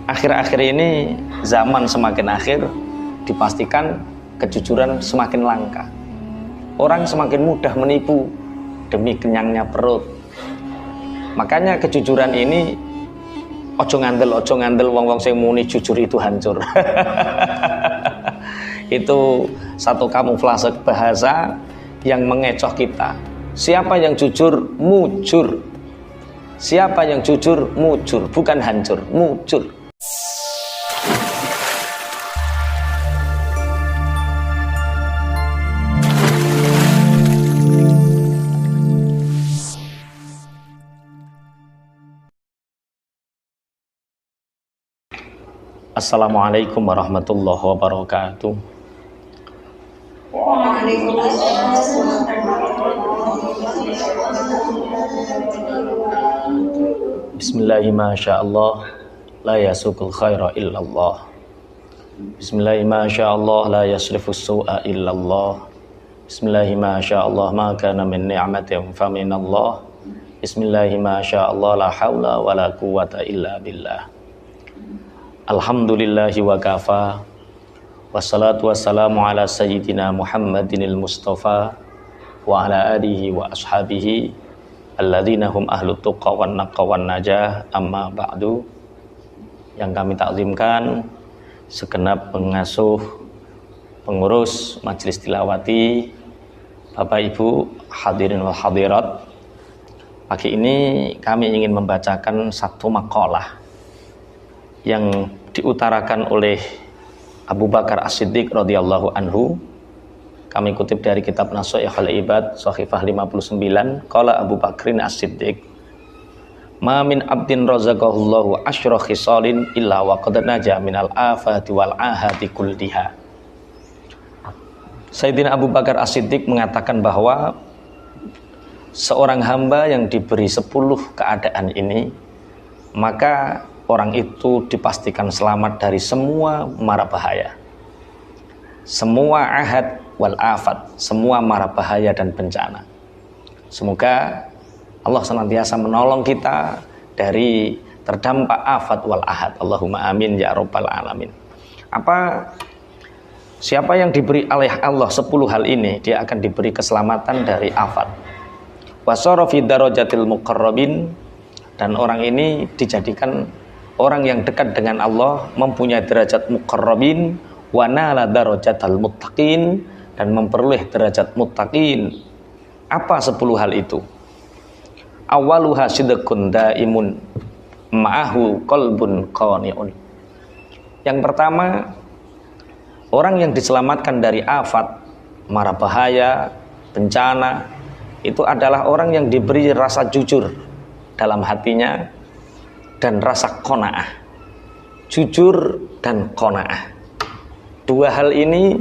Akhir-akhir ini zaman semakin akhir, dipastikan kejujuran semakin langka. Orang semakin mudah menipu demi kenyangnya perut. Makanya kejujuran ini ojo ngandel wong-wong sing muni jujur itu hancur. Itu satu kamuflase bahasa yang mengecoh kita. Siapa yang jujur, mujur. Siapa yang jujur, mujur, bukan hancur, mujur. Assalamualaikum warahmatullahi wabarakatuh. Bismillahirrahmanirrahim. La yasukul khaira illallah. Bismillahirrahmanirrahim. La yasrifus su'a illallah. Bismillahirrahmanirrahim. Ma kana min ni'matin faminallah. Bismillahirrahmanirrahim. La haula wa la quwwata illa billah. Alhamdulillahi wa kafa. Wassalatu wassalamu ala sayyidina Muhammadinil Mustafa wa ala alihi wa ashabihi alladzina hum ahlut tuqa wan naqwa wan najah, amma ba'du. Yang kami takzimkan segenap pengasuh, pengurus Majelis Tilawati, Bapak Ibu hadirin wal hadirat. Pagi ini kami ingin membacakan satu makalah yang diutarakan oleh Abu Bakar As-Siddiq radhiyallahu anhu. Kami kutip dari kitab Nashaikhul Ibad Shahifah 59. Qala Abu Bakrin As-Siddiq, ma min abdin razaqahullahu asyra khisalin illa wa qad naja minal afati wal ahati kulliha. Sayyidina Abu Bakar As-Siddiq mengatakan bahwa seorang hamba yang diberi 10 keadaan ini, maka orang itu dipastikan selamat dari semua mara bahaya, semua ahad wal afat, semua mara bahaya dan bencana. Semoga Allah senantiasa menolong kita dari terdampak afat wal ahad. Allahumma amin ya rabbal alamin. Siapa yang diberi oleh Allah 10 hal ini, dia akan diberi keselamatan dari afat. Wasara fi darajatil muqarrabin, dan orang ini dijadikan orang yang dekat dengan Allah, mempunyai derajat muqarrabin, wa nala darajatal muttaqin, dan memperoleh derajat muttaqin. Apa 10 hal itu? Awaluha sidqun daimun ma'ahu qalbun qani'un. Yang pertama, orang yang diselamatkan dari afat, mara bahaya, bencana, itu adalah orang yang diberi rasa jujur dalam hatinya dan rasa qanaah. Jujur dan qanaah, 2 hal ini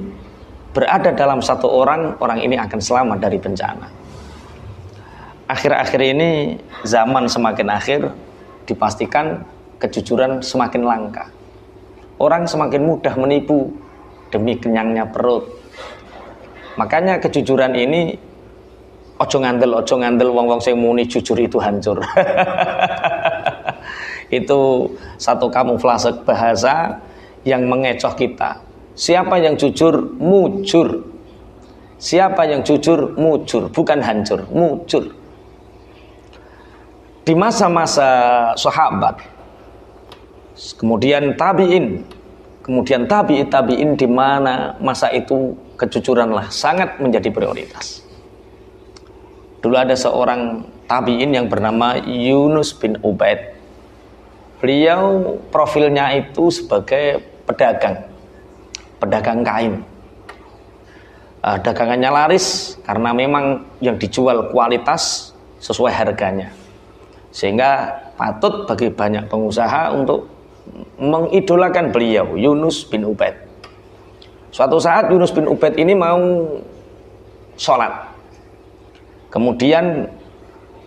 berada dalam satu orang ini akan selamat dari bencana. Akhir-akhir ini zaman semakin akhir, dipastikan kejujuran semakin langka. Orang semakin mudah menipu demi kenyangnya perut. Makanya kejujuran ini ojo ngandel wong-wong sing muni jujur itu hancur. Itu satu kamuflase bahasa yang mengecoh kita. Siapa yang jujur, mujur. Siapa yang jujur, mujur, bukan hancur, mujur. Di masa-masa sahabat, kemudian tabi'in, kemudian tabi'in, di mana masa itu kejujuranlah sangat menjadi prioritas. Dulu ada seorang tabi'in yang bernama Yunus bin Ubaid. Beliau profilnya itu sebagai pedagang kain. Dagangannya laris karena memang yang dijual kualitas sesuai harganya, sehingga patut bagi banyak pengusaha untuk mengidolakan beliau, Yunus bin Ubaid. Suatu saat Yunus bin Ubaid ini mau sholat, kemudian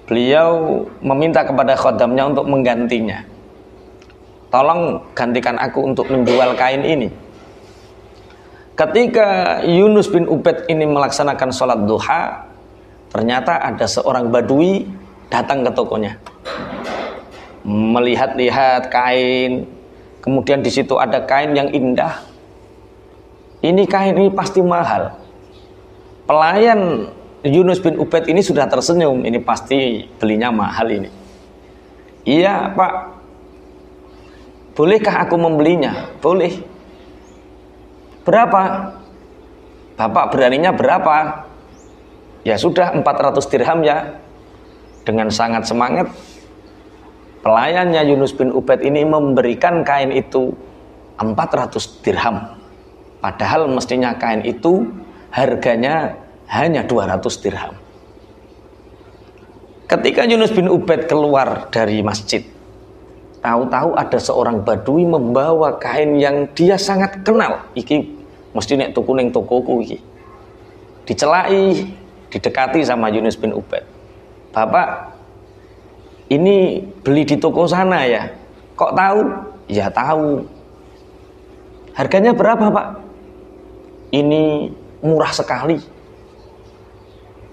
beliau meminta kepada khodamnya untuk menggantinya. Tolong gantikan aku untuk menjual kain ini. Ketika Yunus bin Ubaid ini melaksanakan sholat duha, ternyata ada seorang badui datang ke tokonya, melihat-lihat kain, kemudian di situ ada kain yang indah, ini kain ini pasti mahal. Pelayan Yunus bin Ubaid ini sudah tersenyum, ini pasti belinya mahal ini. Iya Pak, bolehkah aku membelinya? Boleh. Berapa? Bapak beraninya berapa? Ya sudah 400 dirham ya. Dengan sangat semangat pelayannya Yunus bin Ubaid ini memberikan kain itu 400 dirham. Padahal mestinya kain itu harganya hanya 200 dirham. Ketika Yunus bin Ubaid keluar dari masjid, tahu-tahu ada seorang badui membawa kain yang dia sangat kenal. Iki mesti nek tuku ning tokoku iki. Dicelai, didekati sama Yunus bin Ubaid. Bapak, ini beli di toko sana ya? Kok tahu? Ya tahu. Harganya berapa Pak? Ini murah sekali.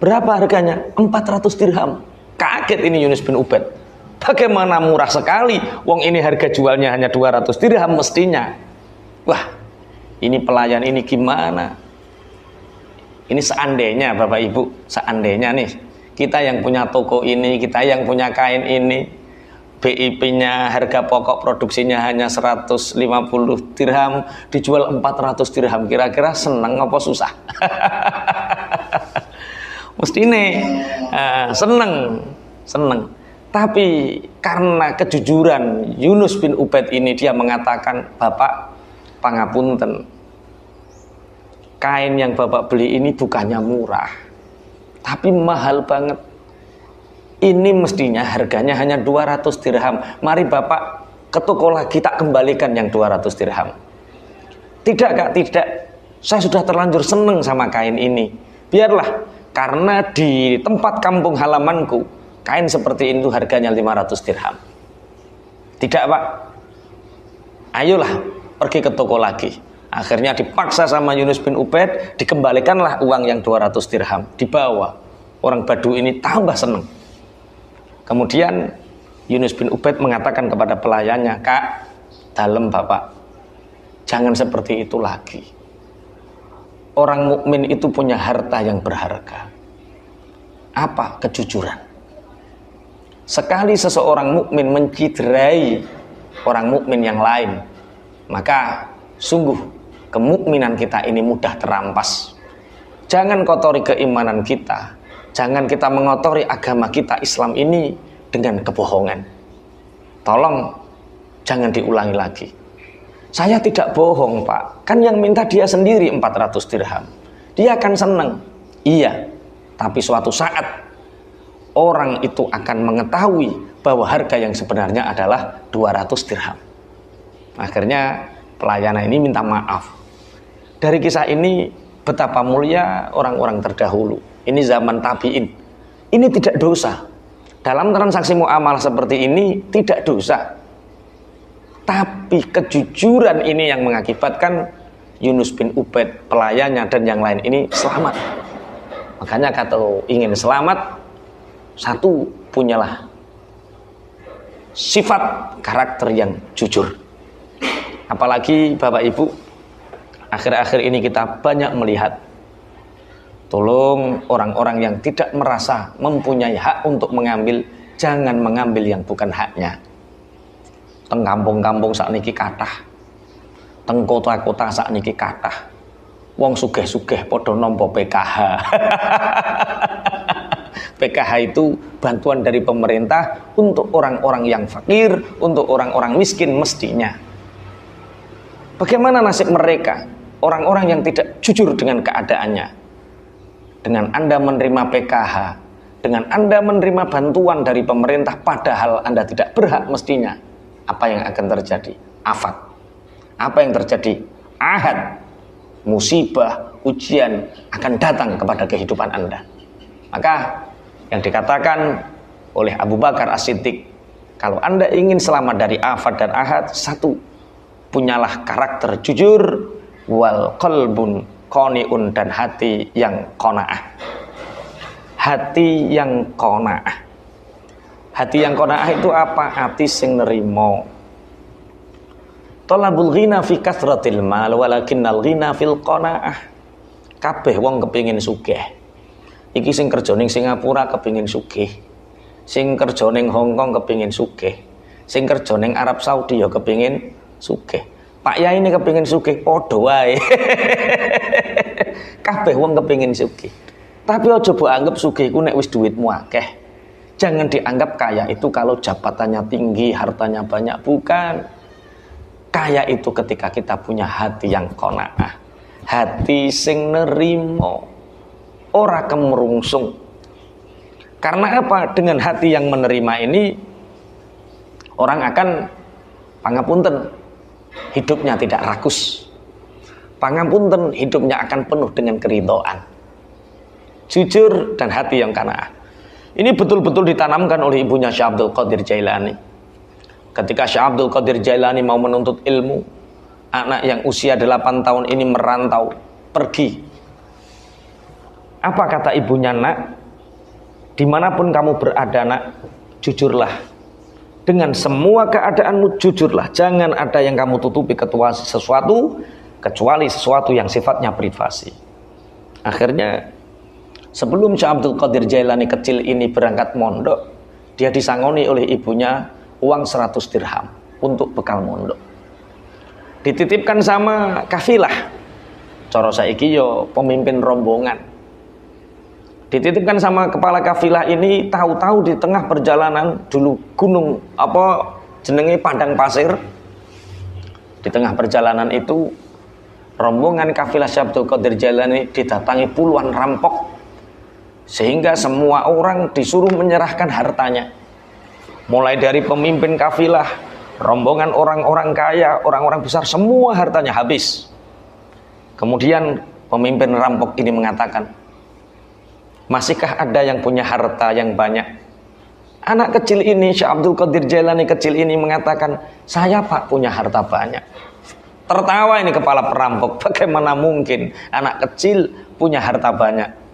Berapa harganya? 400 dirham. Kaget ini Yunus bin Ubaid. Bagaimana murah sekali? Wong ini harga jualnya hanya 200 dirham mestinya. Wah, ini pelayan ini gimana? Ini seandainya Bapak Ibu, seandainya nih kita yang punya toko ini, kita yang punya kain ini, BIP-nya, harga pokok produksinya hanya 150 dirham, dijual 400 dirham, kira-kira seneng apa susah? Mesti ini seneng. Tapi karena kejujuran Yunus bin Ubaid ini, dia mengatakan, Bapak pangapunten, kain yang Bapak beli ini bukannya murah, tapi mahal banget. Ini mestinya harganya hanya 200 dirham. Mari Bapak ke toko lagi, tak kembalikan yang 200 dirham. Tidak Kak, tidak. Saya sudah terlanjur seneng sama kain ini. Biarlah, karena di tempat kampung halamanku, kain seperti itu harganya 500 dirham. Tidak Pak. Ayolah, pergi ke toko lagi. Akhirnya dipaksa sama Yunus bin Ubaid, dikembalikanlah uang yang 200 dirham, dibawa. Orang Badu ini tambah senang. Kemudian Yunus bin Ubaid mengatakan kepada pelayannya, Kak, dalem Bapak, jangan seperti itu lagi. Orang mukmin itu punya harta yang berharga. Apa? Kejujuran. Sekali seseorang mukmin menciderai orang mukmin yang lain, maka sungguh kemukminan kita ini mudah terampas. Jangan kotori keimanan kita. Jangan kita mengotori agama kita Islam ini dengan kebohongan. Tolong jangan diulangi lagi. Saya tidak bohong Pak. Kan yang minta dia sendiri 400 dirham. Dia akan senang. Iya. Tapi suatu saat orang itu akan mengetahui bahwa harga yang sebenarnya adalah 200 dirham. Akhirnya pelayan ini minta maaf. Dari kisah ini betapa mulia orang-orang terdahulu. Ini zaman tabi'in. Ini tidak dosa. Dalam transaksi muamalah seperti ini tidak dosa. Tapi kejujuran ini yang mengakibatkan Yunus bin Ubaid, pelayannya dan yang lain ini selamat. Makanya kalau ingin selamat, satu, punyalah sifat karakter yang jujur. Apalagi Bapak Ibu, akhir-akhir ini kita banyak melihat, tolong orang-orang yang tidak merasa mempunyai hak untuk mengambil, jangan mengambil yang bukan haknya. Teng kampung-kampung sakniki kathah, teng kota-kota sakniki kathah, wong sugih-sugih padha nampa PKH. PKH itu bantuan dari pemerintah untuk orang-orang yang fakir, untuk orang-orang miskin mestinya. Bagaimana nasib mereka? Orang-orang yang tidak jujur dengan keadaannya. Dengan Anda menerima PKH, dengan Anda menerima bantuan dari pemerintah padahal Anda tidak berhak mestinya, apa yang akan terjadi? Afat. Apa yang terjadi? Ahad. Musibah, ujian akan datang kepada kehidupan Anda. Maka yang dikatakan oleh Abu Bakar As-Siddiq, kalau Anda ingin selamat dari afat dan ahad, satu, punyalah karakter jujur, wal qalbun qani'un, dan hati yang qanaah. Hati yang qanaah. Hati yang qanaah itu apa? Hati sing nerimo. talabul ghina fi kasratil mal walakinnal ghina fil qanaah. Kabeh wong kepingin sugih. Iki sing kerja ning Singapura kepingin sugih. Sing kerja ning Hong Kong kepingin sugih. Sing kerja ning Arab Saudi ya kepingin sugih. Pak Yai ini kepingin sugih padha wae. Kabeh wong kepingin sugih. Tapi aja mbok anggap sugih iku nek wis duitmu akeh. Jangan dianggap kaya itu kalau jabatannya tinggi, hartanya banyak, bukan. Kaya itu ketika kita punya hati yang qanaah. Hati sing nerimo, ora kemerungsung. Karena apa? Dengan hati yang menerima ini orang akan pangapunten, hidupnya tidak rakus. Pangapunten, hidupnya akan penuh dengan keridhaan. Jujur dan hati yang qanaah. Ini betul-betul ditanamkan oleh ibunya Syekh Abdul Qadir Jailani. Ketika Syekh Abdul Qadir Jailani mau menuntut ilmu, anak yang usia 8 tahun ini merantau, pergi. Apa kata ibunya? Nak, dimanapun kamu berada nak, jujurlah. Dengan semua keadaanmu jujurlah. Jangan ada yang kamu tutupi kecuali sesuatu yang sifatnya privasi. Akhirnya sebelum Syekh Abdul Qadir Jailani kecil ini berangkat mondok, dia disangoni oleh ibunya uang 100 dirham untuk bekal mondok. Dititipkan sama kafilah. Cara saiki yo pemimpin rombongan. Dititipkan sama kepala kafilah ini, tahu-tahu di tengah perjalanan dulu gunung jenenge padang pasir. Di tengah perjalanan itu rombongan kafilah Syekh Abdul Qadir Jailani didatangi puluhan rampok. Sehingga semua orang disuruh menyerahkan hartanya. Mulai dari pemimpin kafilah, rombongan orang-orang kaya, orang-orang besar, semua hartanya habis. Kemudian pemimpin rampok ini mengatakan, masihkah ada yang punya harta yang banyak? Anak kecil ini, Syekh Abdul Qadir Jailani kecil ini mengatakan, saya pak punya harta banyak. Tertawa ini kepala perampok, bagaimana mungkin anak kecil punya harta banyak?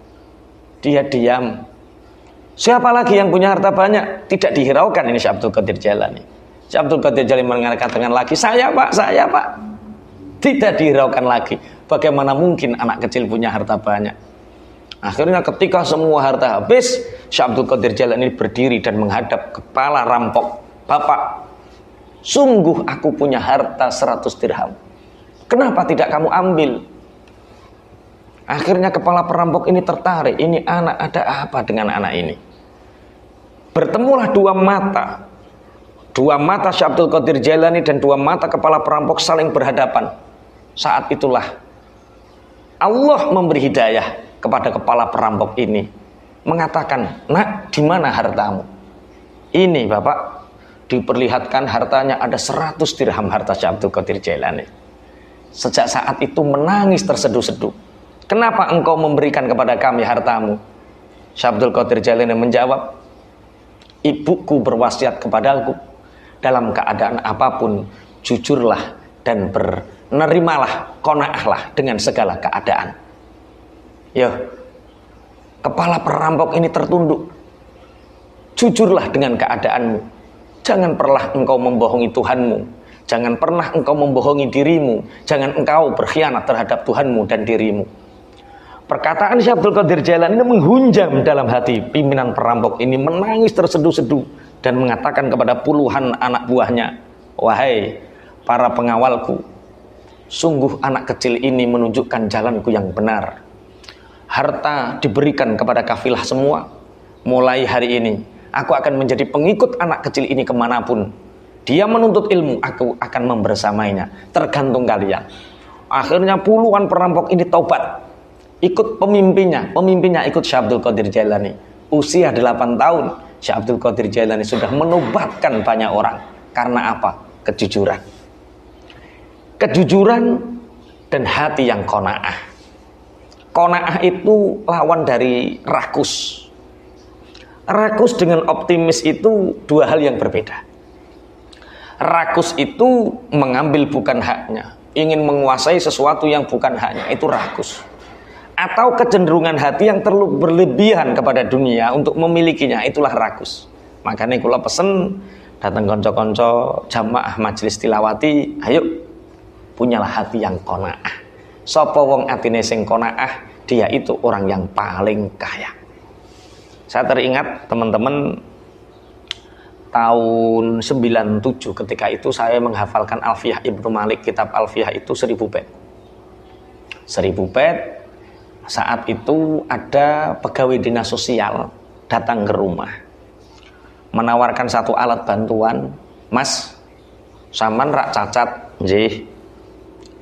Dia diam. Siapa lagi yang punya harta banyak? Tidak dihiraukan ini Syekh Abdul Qadir Jailani. Syekh Abdul Qadir Jailani mengatakan lagi, saya pak. Tidak dihiraukan lagi. Bagaimana mungkin anak kecil punya harta banyak? Akhirnya ketika semua harta habis, Syekh Abdul Qadir Jailani berdiri dan menghadap kepala rampok. Bapak, sungguh aku punya harta 100 dirham. Kenapa tidak kamu ambil? Akhirnya kepala perampok ini tertarik. Ini anak, ada apa dengan anak ini? Bertemulah dua mata. Dua mata Syekh Abdul Qadir Jailani dan dua mata kepala perampok saling berhadapan. Saat itulah Allah memberi hidayah kepada kepala perampok ini. Mengatakan, nak, di mana hartamu? Ini bapak, diperlihatkan hartanya ada 100 dirham harta Syekh Abdul Qadir Jailani. Sejak saat itu menangis terseduh-seduh. Kenapa engkau memberikan kepada kami hartamu? Syekh Abdul Qadir Jailani menjawab, ibuku berwasiat kepadaku, dalam keadaan apapun jujurlah dan bernerimalah, qanaahlah dengan segala keadaan. Ya, kepala perampok ini tertunduk. Jujurlah dengan keadaanmu. Jangan pernah engkau membohongi Tuhanmu. Jangan pernah engkau membohongi dirimu. Jangan engkau berkhianat terhadap Tuhanmu dan dirimu. Perkataan Syekh Abdul Qadir Jailani ini menghunjam dalam hati pimpinan perampok ini, menangis terseduh-seduh dan mengatakan kepada puluhan anak buahnya, wahai para pengawalku, sungguh anak kecil ini menunjukkan jalanku yang benar. Harta diberikan kepada kafilah semua. Mulai hari ini aku akan menjadi pengikut anak kecil ini kemanapun dia menuntut ilmu, aku akan membersamainya, tergantung kalian. Akhirnya puluhan perampok ini taubat, ikut pemimpinnya ikut Syekh Abdul Qadir Jailani. Usia 8 tahun Syekh Abdul Qadir Jailani sudah menobatkan banyak orang. Karena apa? Kejujuran dan hati yang qanaah. Qanaah itu lawan dari rakus. Rakus dengan optimis itu dua hal yang berbeda. Rakus itu mengambil bukan haknya, ingin menguasai sesuatu yang bukan haknya, itu rakus. Atau kecenderungan hati yang terlalu berlebihan kepada dunia untuk memilikinya, itulah rakus. Makanya kula pesen datang konco-konco jamaah majelis tilawati, ayo punyalah hati yang qanaah. Sapa wong atine sing qanaah, dia itu orang yang paling kaya. Saya teringat teman-teman tahun 97 ketika itu saya menghafalkan Alfiyah Ibnu Malik, kitab Alfiyah itu 1000 bait. 1000 bait. Saat itu ada pegawai dinas sosial datang ke rumah, menawarkan satu alat bantuan. Mas, sampean rak cacat, nggih.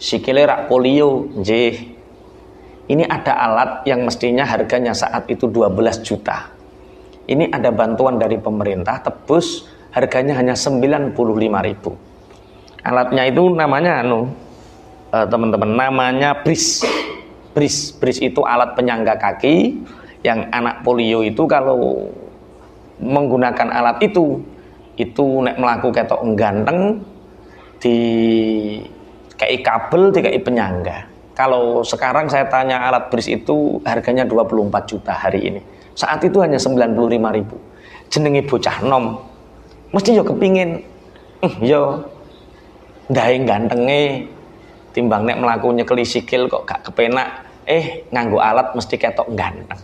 Sikile rak polio, nggih. Ini ada alat yang mestinya harganya saat itu 12 juta. Ini ada bantuan dari pemerintah, tebus harganya hanya 95.000. Alatnya itu namanya teman-teman, namanya BRIS. BRIS itu alat penyangga kaki yang anak polio itu kalau menggunakan alat itu nek melaku ketok ganteng di kayak kabel, di kayak penyangga. Kalau sekarang saya tanya alat BRIS itu harganya 24 juta hari ini. Saat itu hanya 95.000. Jenenge bocah nom. Mesti yo kepingin yo ndahe gantenge timbang nek mlaku nyekeli sikil kok gak kepenak, nganggo alat mesti ketok ganteng.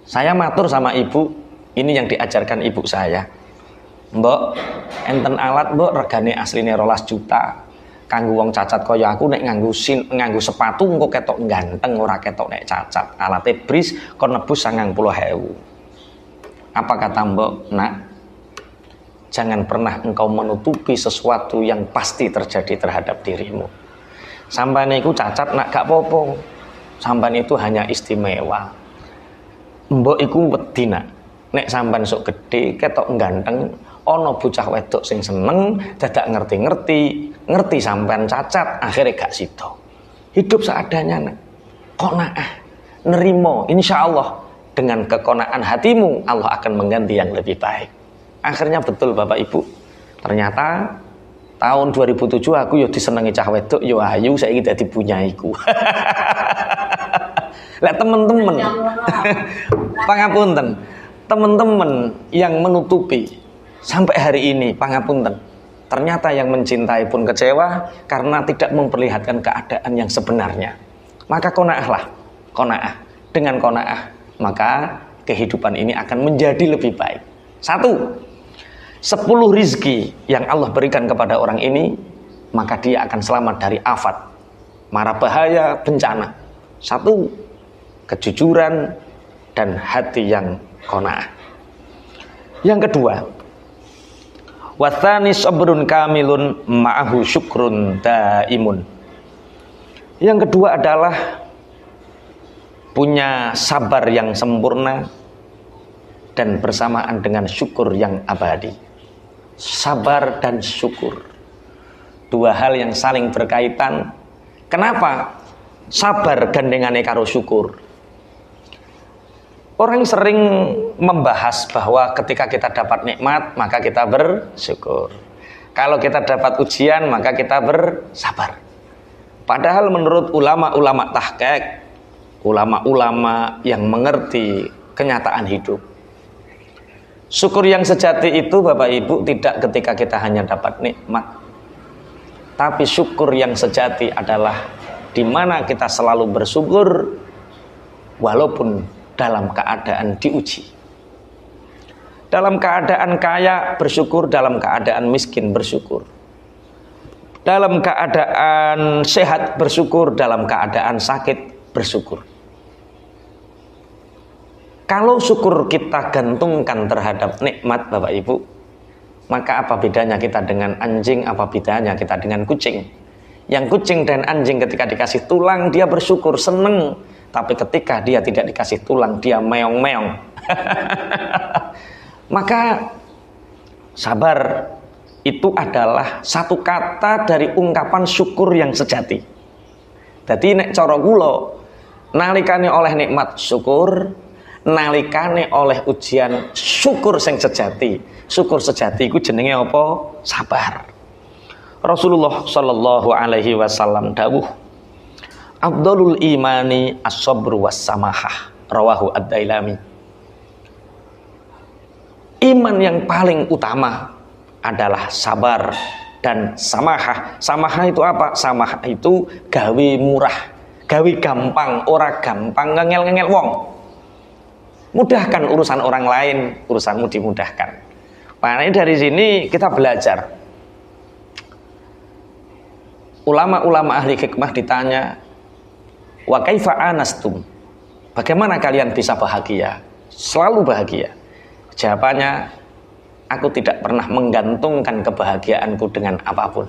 Saya matur sama ibu, ini yang diajarkan ibu saya. Mbok, enten alat mbok regane asline 12 juta. Kanggo wong cacat kaya aku nek nganggo sepatu engko ketok ganteng, ora ketok nek cacat. Alate BRIS kon nebus 90.000. Apa kata mbok? Nak, jangan pernah engkau menutupi sesuatu yang pasti terjadi terhadap dirimu. Sampeyan iku cacat nak gak popo. Sampeyan itu hanya istimewa. Mbok iku wedi nak. Nek sampeyan sok gedhe ketok ganteng, ana bocah wedok sing seneng dadak ngerti sampean cacat, akhirnya gak sida. Hidup seadanya nak. Qanaah, nerimo, insyaallah dengan keqanaan hatimu Allah akan mengganti yang lebih baik. Akhirnya betul Bapak Ibu. Ternyata tahun 2007 aku yo disenengi cah wedok yo ayu, saiki dadi punyaiku. Lah teman-teman. Pangapunten. Teman-teman yang menutupi sampai hari ini, pangapunten, ternyata yang mencintai pun kecewa karena tidak memperlihatkan keadaan yang sebenarnya. Maka qanaahlah, qanaah. Dengan qanaah, maka kehidupan ini akan menjadi lebih baik. 10 rizki yang Allah berikan kepada orang ini, maka dia akan selamat dari afat, mara bahaya, bencana. 1, kejujuran dan hati yang qanaah. Yang kedua, watsani sabrun kamilun ma'ahu syukrun daimun. Yang kedua adalah punya sabar yang sempurna dan bersamaan dengan syukur yang abadi. Sabar dan syukur, 2 hal yang saling berkaitan. Kenapa? Sabar gandengane karo syukur. Orang sering membahas bahwa ketika kita dapat nikmat, maka kita bersyukur. Kalau kita dapat ujian, maka kita bersabar. Padahal menurut ulama-ulama tahqiq, ulama-ulama yang mengerti kenyataan hidup, syukur yang sejati itu Bapak Ibu tidak ketika kita hanya dapat nikmat. Tapi syukur yang sejati adalah di mana kita selalu bersyukur walaupun dalam keadaan diuji. Dalam keadaan kaya bersyukur, dalam keadaan miskin bersyukur. Dalam keadaan sehat bersyukur, dalam keadaan sakit bersyukur. Kalau syukur kita gantungkan terhadap nikmat Bapak Ibu, maka apa bedanya kita dengan anjing, apa bedanya kita dengan kucing? Yang kucing dan anjing ketika dikasih tulang dia bersyukur, seneng. Tapi ketika dia tidak dikasih tulang, dia meong-meong. Maka sabar itu adalah satu kata dari ungkapan syukur yang sejati. Jadi nek cara kula, nalikane oleh nikmat syukur, nalikane oleh ujian syukur sing sejati. Syukur sejati iku jenenge apa? Sabar. Rasulullah sallallahu alaihi wasallam dawuh, Abdulul imani as-sabru was-samahah, rawahu ad-Dailami. Iman yang paling utama adalah sabar dan samahah. Samahah itu apa? Samahah itu gawe murah, gawe gampang, ora gampang ngengel-ngengel wong. Mudahkan urusan orang lain, urusanmu dimudahkan. Makanya dari sini kita belajar. Ulama-ulama ahli hikmah ditanya, wa kaifa anastum? Bagaimana kalian bisa bahagia? Selalu bahagia. Jawabannya, aku tidak pernah menggantungkan kebahagiaanku dengan apapun.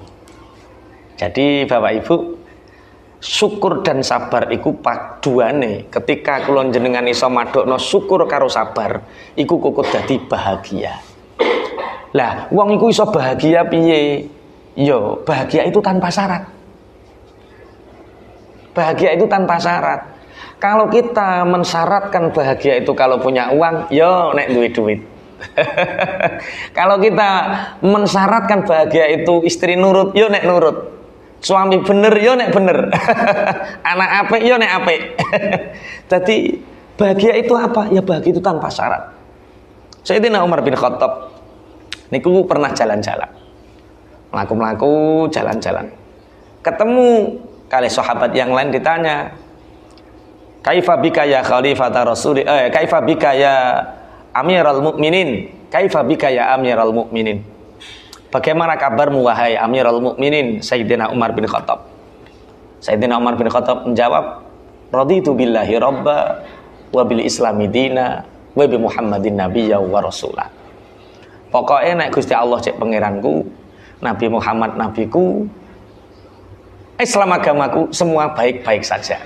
Jadi Bapak Ibu, syukur dan sabar iku paduane. Ketika kula jenengan iso madokno syukur karo sabar, iku kukut dadi bahagia. Lah, wong iku iso bahagia piye? Yo, bahagia itu tanpa syarat. Bahagia itu tanpa syarat. Kalau kita mensyaratkan bahagia itu kalau punya uang, yo nek duit. Kalau kita mensyaratkan bahagia itu istri nurut, yo nek nurut. Suami bener, yo nek bener. Anak apik, yo nek apik. Jadi bahagia itu apa? Ya bahagia itu tanpa syarat. Sayyidina Umar bin Khattab niku pernah jalan-jalan. Melaku-melaku jalan-jalan. Ketemu kali sahabat yang lain ditanya, kaifa bika ya khalifata rasuli kaifa bika ya amiral mukminin, kaifa bika ya amiral mukminin, bagaimana kabarmu wahai amiral mukminin Sayyidina Umar bin Khattab. Sayyidina Umar bin Khattab menjawab, raditu billahi rabba wa bil islami dina wa bi muhammadin nabiyya wa rasulah. Pokoknya nek Gusti Allah cek pangeranku, Nabi Muhammad nabiku, Islam agamaku, semua baik-baik saja.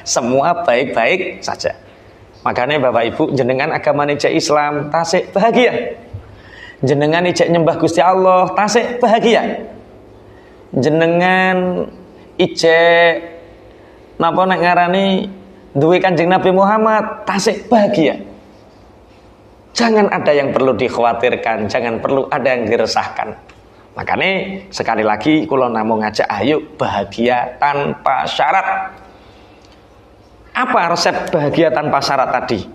Semua baik-baik saja. Makanya Bapak Ibu, jenengan agama cek Islam, tasik bahagia. Jenengan cek nyembah Gusti Allah, tasik bahagia. Jenengan ijek napa nek ngarani duwe Kanjeng Nabi Muhammad, tasik bahagia. Jangan ada yang perlu dikhawatirkan, jangan perlu ada yang diresahkan. Makanya sekali lagi kula namung ngajak ayo bahagia tanpa syarat. Apa resep bahagia tanpa syarat tadi?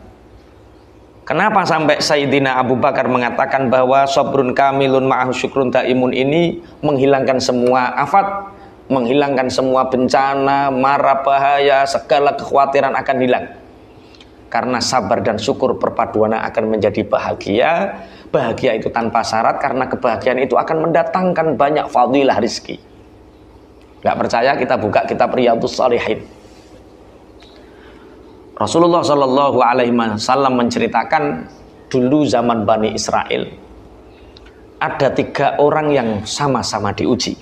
Kenapa sampai Sayyidina Abu Bakar mengatakan bahwa sabrun kamilun ma'ahu syukrun daimun ini menghilangkan semua afat, menghilangkan semua bencana, mara bahaya, segala kekhawatiran akan hilang. Karena sabar dan syukur perpaduannya akan menjadi bahagia. Bahagia itu tanpa syarat, karena kebahagiaan itu akan mendatangkan banyak fadilah rizki. Gak percaya, kita buka kitab Riyadhus Shalihin. Rasulullah Shallallahu Alaihi Wasallam menceritakan dulu zaman Bani Israel ada 3 orang yang sama-sama diuji.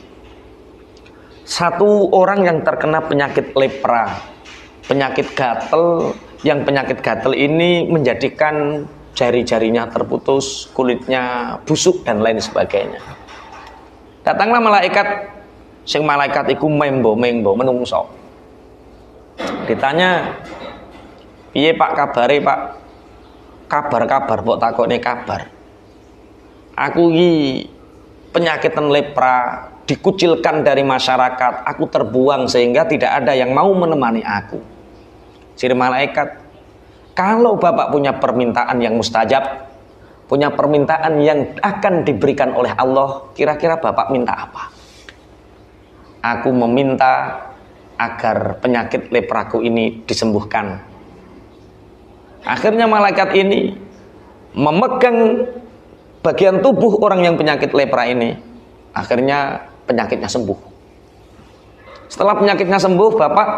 Satu orang yang terkena penyakit lepra, penyakit gatel, yang penyakit gatel ini menjadikan jari-jarinya terputus, kulitnya busuk dan lain sebagainya. Datanglah malaikat, sing malaikat iku membo menungso. Ditanya, piye Pak kabare Pak? Kabar mbok takokne kabar. Aku iki penyakitan lepra, dikucilkan dari masyarakat, aku terbuang sehingga tidak ada yang mau menemani aku. Siri malaikat, kalau Bapak punya permintaan yang mustajab, punya permintaan yang akan diberikan oleh Allah, kira-kira Bapak minta apa? Aku meminta agar penyakit lepraku ini disembuhkan. Akhirnya malaikat ini memegang bagian tubuh orang yang penyakit lepra ini. Akhirnya penyakitnya sembuh. Setelah penyakitnya sembuh, Bapak,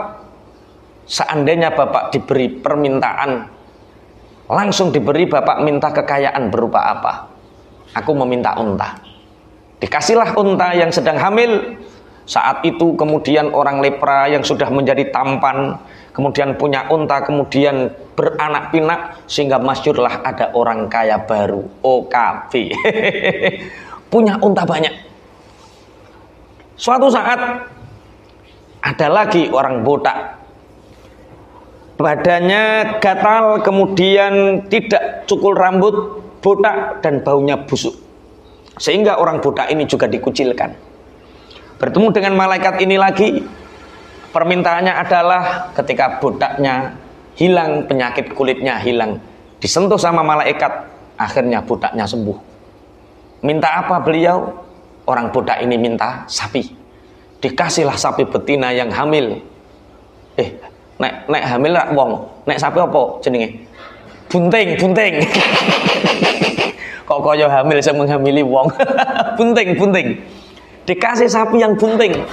seandainya Bapak diberi permintaan, langsung diberi, Bapak minta kekayaan berupa apa? Aku meminta unta. Dikasihlah unta yang sedang hamil. Saat itu kemudian orang lepra yang sudah menjadi tampan, kemudian punya unta, kemudian beranak pinak, sehingga masyhurlah ada orang kaya baru, OKB. Punya unta banyak. Suatu saat ada lagi orang botak, badannya gatal, kemudian tidak cukur rambut, botak dan baunya busuk, sehingga orang botak ini juga dikucilkan. Bertemu dengan malaikat ini lagi, permintaannya adalah ketika botaknya hilang, penyakit kulitnya hilang, disentuh sama malaikat, akhirnya botaknya sembuh. Minta apa beliau? Orang bodak ini minta sapi. Dikasihlah sapi betina yang hamil. Nek hamil rak wong, nek sapi apa jenenge? Bunting. Kok kaya hamil sing menghamili wong. bunting. Dikasih sapi yang bunting.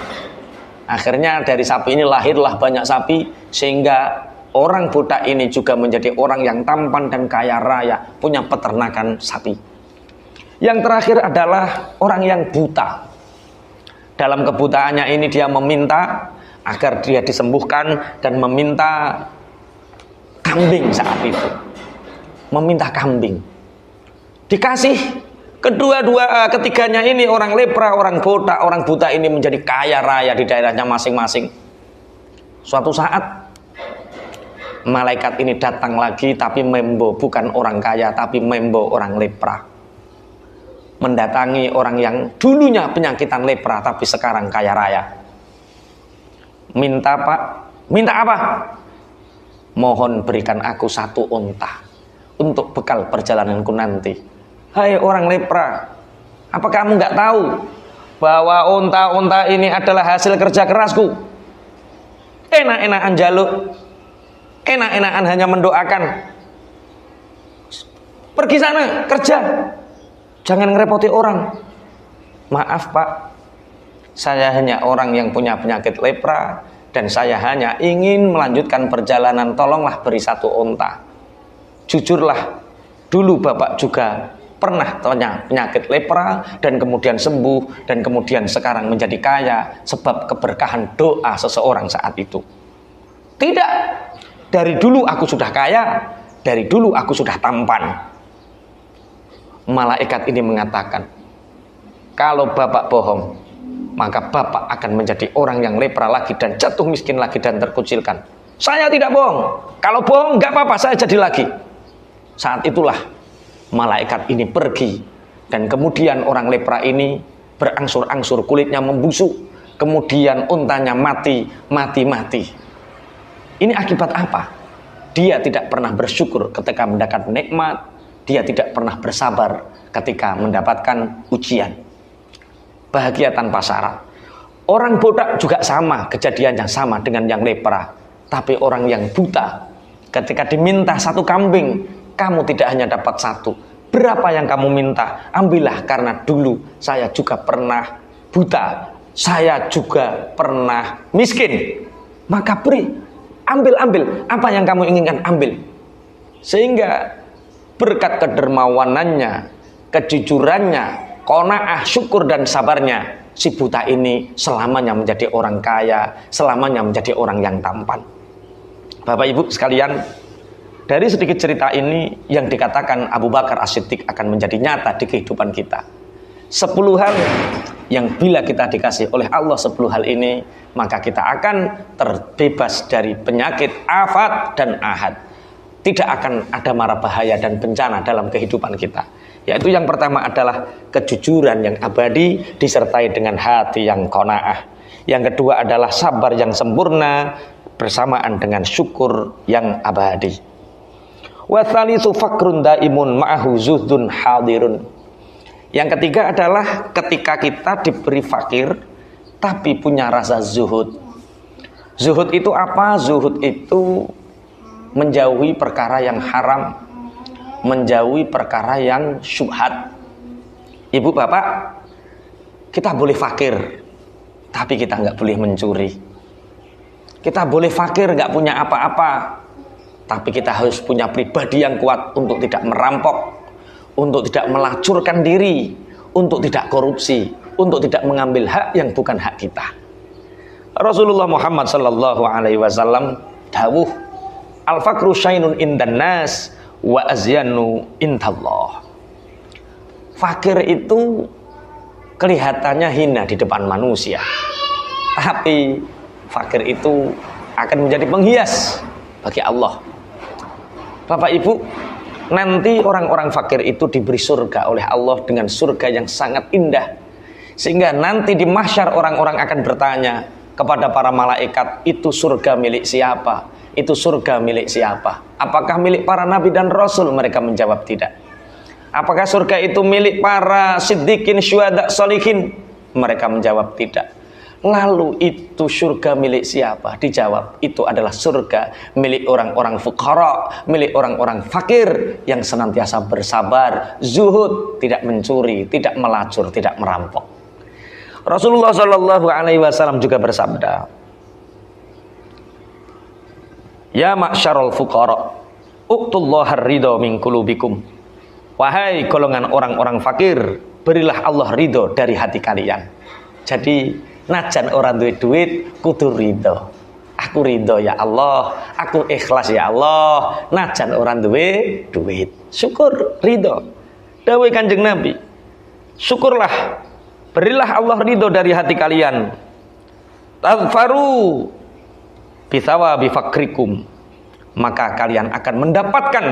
Akhirnya dari sapi ini lahirlah banyak sapi, sehingga orang bodak ini juga menjadi orang yang tampan dan kaya raya, punya peternakan sapi. Yang terakhir adalah orang yang buta. Dalam kebutaannya ini dia meminta agar dia disembuhkan dan meminta kambing saat itu. Meminta kambing. Dikasih. Ketiganya ini orang lepra, orang botak, orang buta ini menjadi kaya raya di daerahnya masing-masing. Suatu saat malaikat ini datang lagi, tapi membo bukan orang kaya, tapi membo orang lepra. Mendatangi orang yang dulunya penyakitan lepra tapi sekarang kaya raya. Minta apa? Mohon berikan aku 1 unta untuk bekal perjalananku nanti. Hai orang lepra, apa kamu nggak tahu bahwa unta-unta ini adalah hasil kerja kerasku? Enak-enakan jaluk, enak-enakan hanya mendoakan. Pergi sana kerja, jangan ngerepoti orang. Maaf Pak, saya hanya orang yang punya penyakit lepra dan saya hanya ingin melanjutkan perjalanan. Tolonglah beri 1 unta. Jujurlah, dulu Bapak juga pernah punya penyakit lepra dan kemudian sembuh dan kemudian sekarang menjadi kaya sebab keberkahan doa seseorang saat itu. Tidak, dari dulu aku sudah kaya, dari dulu aku sudah tampan. Malaikat ini mengatakan, kalau Bapak bohong, maka Bapak akan menjadi orang yang lepra lagi dan jatuh miskin lagi dan terkucilkan. Saya tidak bohong. Kalau bohong nggak apa-apa, saya jadi lagi. Saat itulah malaikat ini pergi dan kemudian orang lepra ini berangsur-angsur kulitnya membusuk, kemudian untanya mati. Ini akibat apa? Dia tidak pernah bersyukur ketika mendapat nikmat, dia tidak pernah bersabar ketika mendapatkan ujian. Bahagia tanpa syarat. Orang bodak juga sama, kejadiannya sama dengan yang lepra. Tapi orang yang buta, ketika diminta 1 kambing, kamu tidak hanya dapat 1. Berapa yang kamu minta? Ambillah, karena dulu saya juga pernah buta, saya juga pernah miskin. Maka beri, ambil. Apa yang kamu inginkan, ambil. Sehingga berkat kedermawanannya, kejujurannya, qanaah, syukur dan sabarnya, si buta ini selamanya menjadi orang kaya, selamanya menjadi orang yang tampan. Bapak Ibu sekalian, dari sedikit cerita ini yang dikatakan Abu Bakar As-Siddiq akan menjadi nyata di kehidupan kita. 10 hal yang bila kita dikasih oleh Allah 10 hal ini, maka kita akan terbebas dari penyakit, afat dan ahad. Tidak akan ada mara bahaya dan bencana dalam kehidupan kita. Yaitu yang pertama adalah kejujuran yang abadi disertai dengan hati yang qanaah. Yang kedua adalah sabar yang sempurna bersamaan dengan syukur yang abadi. Wa tsalitsu fakrun daimun ma'ahu zuhdun hadirun. Yang ketiga adalah ketika kita diberi fakir tapi punya rasa zuhud. Zuhud itu apa? Zuhud itu menjauhi perkara yang haram, menjauhi perkara yang syubhat. Ibu bapak, kita boleh fakir tapi kita nggak boleh mencuri. Kita boleh fakir nggak punya apa-apa, tapi kita harus punya pribadi yang kuat untuk tidak merampok, untuk tidak melacurkan diri, untuk tidak korupsi, untuk tidak mengambil hak yang bukan hak kita. Rasulullah Muhammad sallallahu alaihi wasallam dawuh, al-fakru syainun indan nas wa azyanu indallah. Fakir itu kelihatannya hina di depan manusia, tapi fakir itu akan menjadi penghias bagi Allah. Bapak Ibu, nanti orang-orang fakir itu diberi surga oleh Allah dengan surga yang sangat indah. Sehingga nanti di mahsyar orang-orang akan bertanya kepada para malaikat, itu surga milik siapa? Itu surga milik siapa? Apakah milik para nabi dan rasul? Mereka menjawab tidak. Apakah surga itu milik para siddiqin, syuhada, sholihin? Mereka menjawab tidak. Lalu itu surga milik siapa? Dijawab, itu adalah surga milik orang-orang fuqara, milik orang-orang fakir yang senantiasa bersabar, zuhud, tidak mencuri, tidak melacur, tidak merampok. Rasulullah Shallallahu Alaihi Wasallam juga bersabda, ya ma'syarul fuqara, uqtullahar ridho min qulubikum. Wahai golongan orang-orang fakir, berilah Allah ridho dari hati kalian. Jadi najan orang duit kudu ridho. Aku ridho ya Allah, aku ikhlas ya Allah. Najan orang duit, syukur ridho. Dawuh Kanjeng Nabi, syukurlah, berilah Allah ridho dari hati kalian. Tadfaru bithawabi fakrikum, maka kalian akan mendapatkan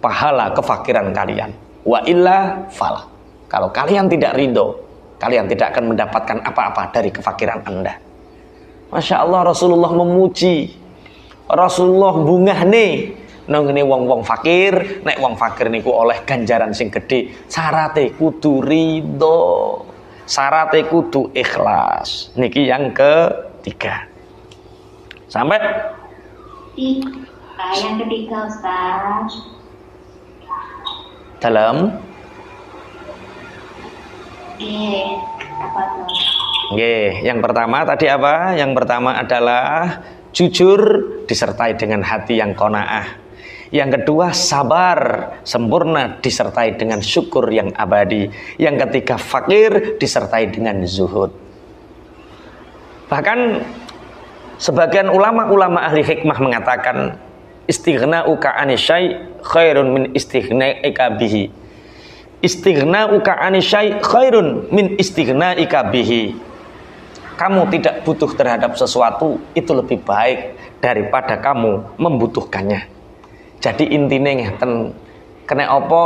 pahala kefakiran kalian. Wa illa fala, kalau kalian tidak ridho, kalian tidak akan mendapatkan apa-apa dari kefakiran Anda. Masya Allah, Rasulullah memuji, Rasulullah bungah nih nang ngene wong-wong fakir. Nek wong fakir niku oleh ganjaran sing gede, syarate kudu ridho, syarate kudu ikhlas. Niki yang ketiga. Sampai yang ketiga, Ustaz. Dalam apa tuh? Yang pertama tadi apa? Yang pertama adalah jujur disertai dengan hati yang qanaah. Yang kedua sabar sempurna disertai dengan syukur yang abadi. Yang ketiga fakir disertai dengan zuhud. Bahkan sebagian ulama-ulama ahli hikmah mengatakan istighna'uka 'ani syai' khairun min istighna'ika bihi. Istighna'uka 'ani syai' khairun min istighna'ika bihi. Kamu tidak butuh terhadap sesuatu itu lebih baik daripada kamu membutuhkannya. Jadi intinya ngeten, kena apa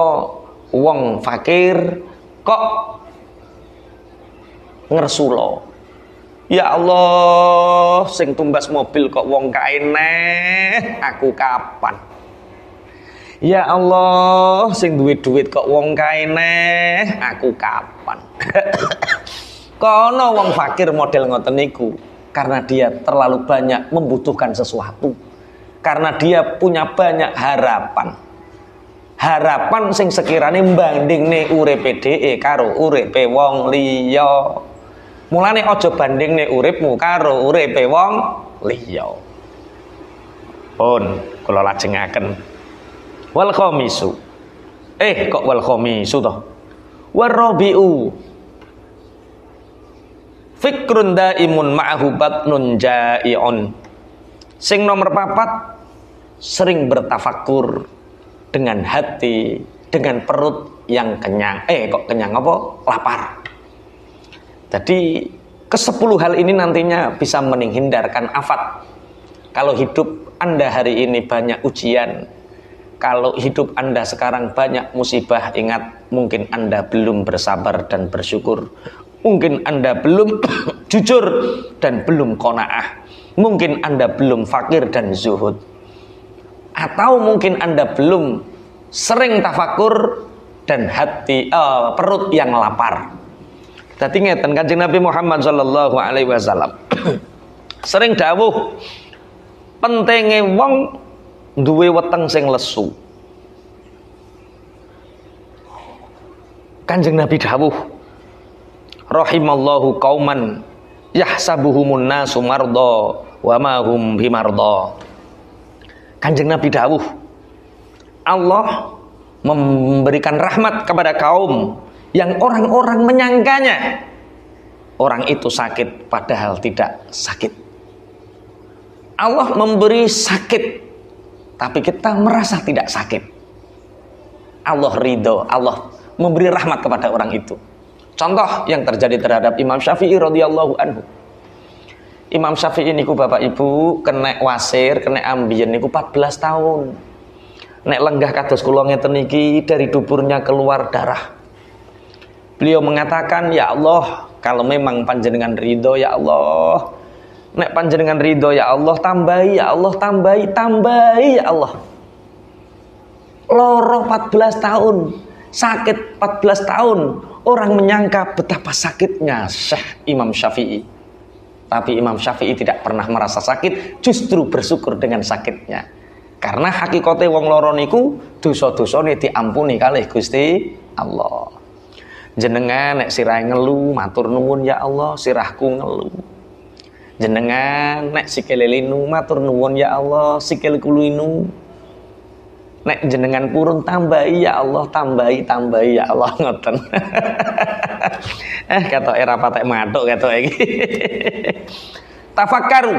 wong fakir kok ngersulo. Ya Allah, sing tumbas mobil kok wong kaeneh, aku kapan? Ya Allah, sing duit-duit kok wong kaeneh, aku kapan? Kono wong fakir model ngoten niku karena dia terlalu banyak membutuhkan sesuatu. Karena dia punya banyak harapan. Harapan sing sekirane bandingne uripe dhewe karo uripe wong liya. Mulane aja bandingne uripmu karo uripe wong liya. Pun kula lajengaken. Wal khamisu. Kok wal khamisu to? Warabiu. Fikrun daimun ma'ahu batnun ja'i'un. Sing nomor 4, sering bertafakur dengan hati, dengan perut yang kenyang. Kok kenyang apa? Lapar. Jadi ke-10 hal ini nantinya bisa menghindarkan afat. Kalau hidup Anda hari ini banyak ujian, kalau hidup Anda sekarang banyak musibah, ingat mungkin Anda belum bersabar dan bersyukur. Mungkin Anda belum jujur dan belum qanaah. Mungkin Anda belum fakir dan zuhud. Atau mungkin Anda belum sering tafakur dan hati perut yang lapar. Dadi ngeten Kanjeng Nabi Muhammad sallallahu alaihi wasallam sering dawuh pentinge wong duwe weteng sing lesu. Kanjeng Nabi dawuh, rahimallahu qauman yahsabuhumun nasu marda wa ma hum bimarda. Kanjeng Nabi dawuh, Allah memberikan rahmat kepada kaum yang orang-orang menyangkanya orang itu sakit padahal tidak sakit. Allah memberi sakit tapi kita merasa tidak sakit. Allah ridho, Allah memberi rahmat kepada orang itu. Contoh yang terjadi terhadap Imam Syafi'i radhiyallahu anhu. Imam Syafi'i niku Bapak Ibu kena wasir, kena ambien niku 14 tahun. Nek lenggah kados kula ngeten niki dari duburnya keluar darah. Beliau mengatakan, ya Allah, kalau memang panjenengan ridho ya Allah, nek panjenengan ridho ya Allah, tambahi ya Allah, tambahi ya Allah. Loro 14 tahun, sakit 14 tahun, Orang menyangka betapa sakitnya Syekh Imam Syafi'i. Tapi Imam Syafi'i tidak pernah merasa sakit, justru bersyukur dengan sakitnya. Karena hakikate wong loro niku dosa-dosane diampuni kalih Gusti Allah. Jenengan nek sirahe ngelu matur nuwun ya Allah, sirahku ngelu. Jenengan nek sikile linu matur nuwun ya Allah, sikilku linu. Nek jenengan purun tambahi ya Allah, tambahi ya Allah, ngoten. Katoke ra patek mathuk katoke iki. Tafakkaru,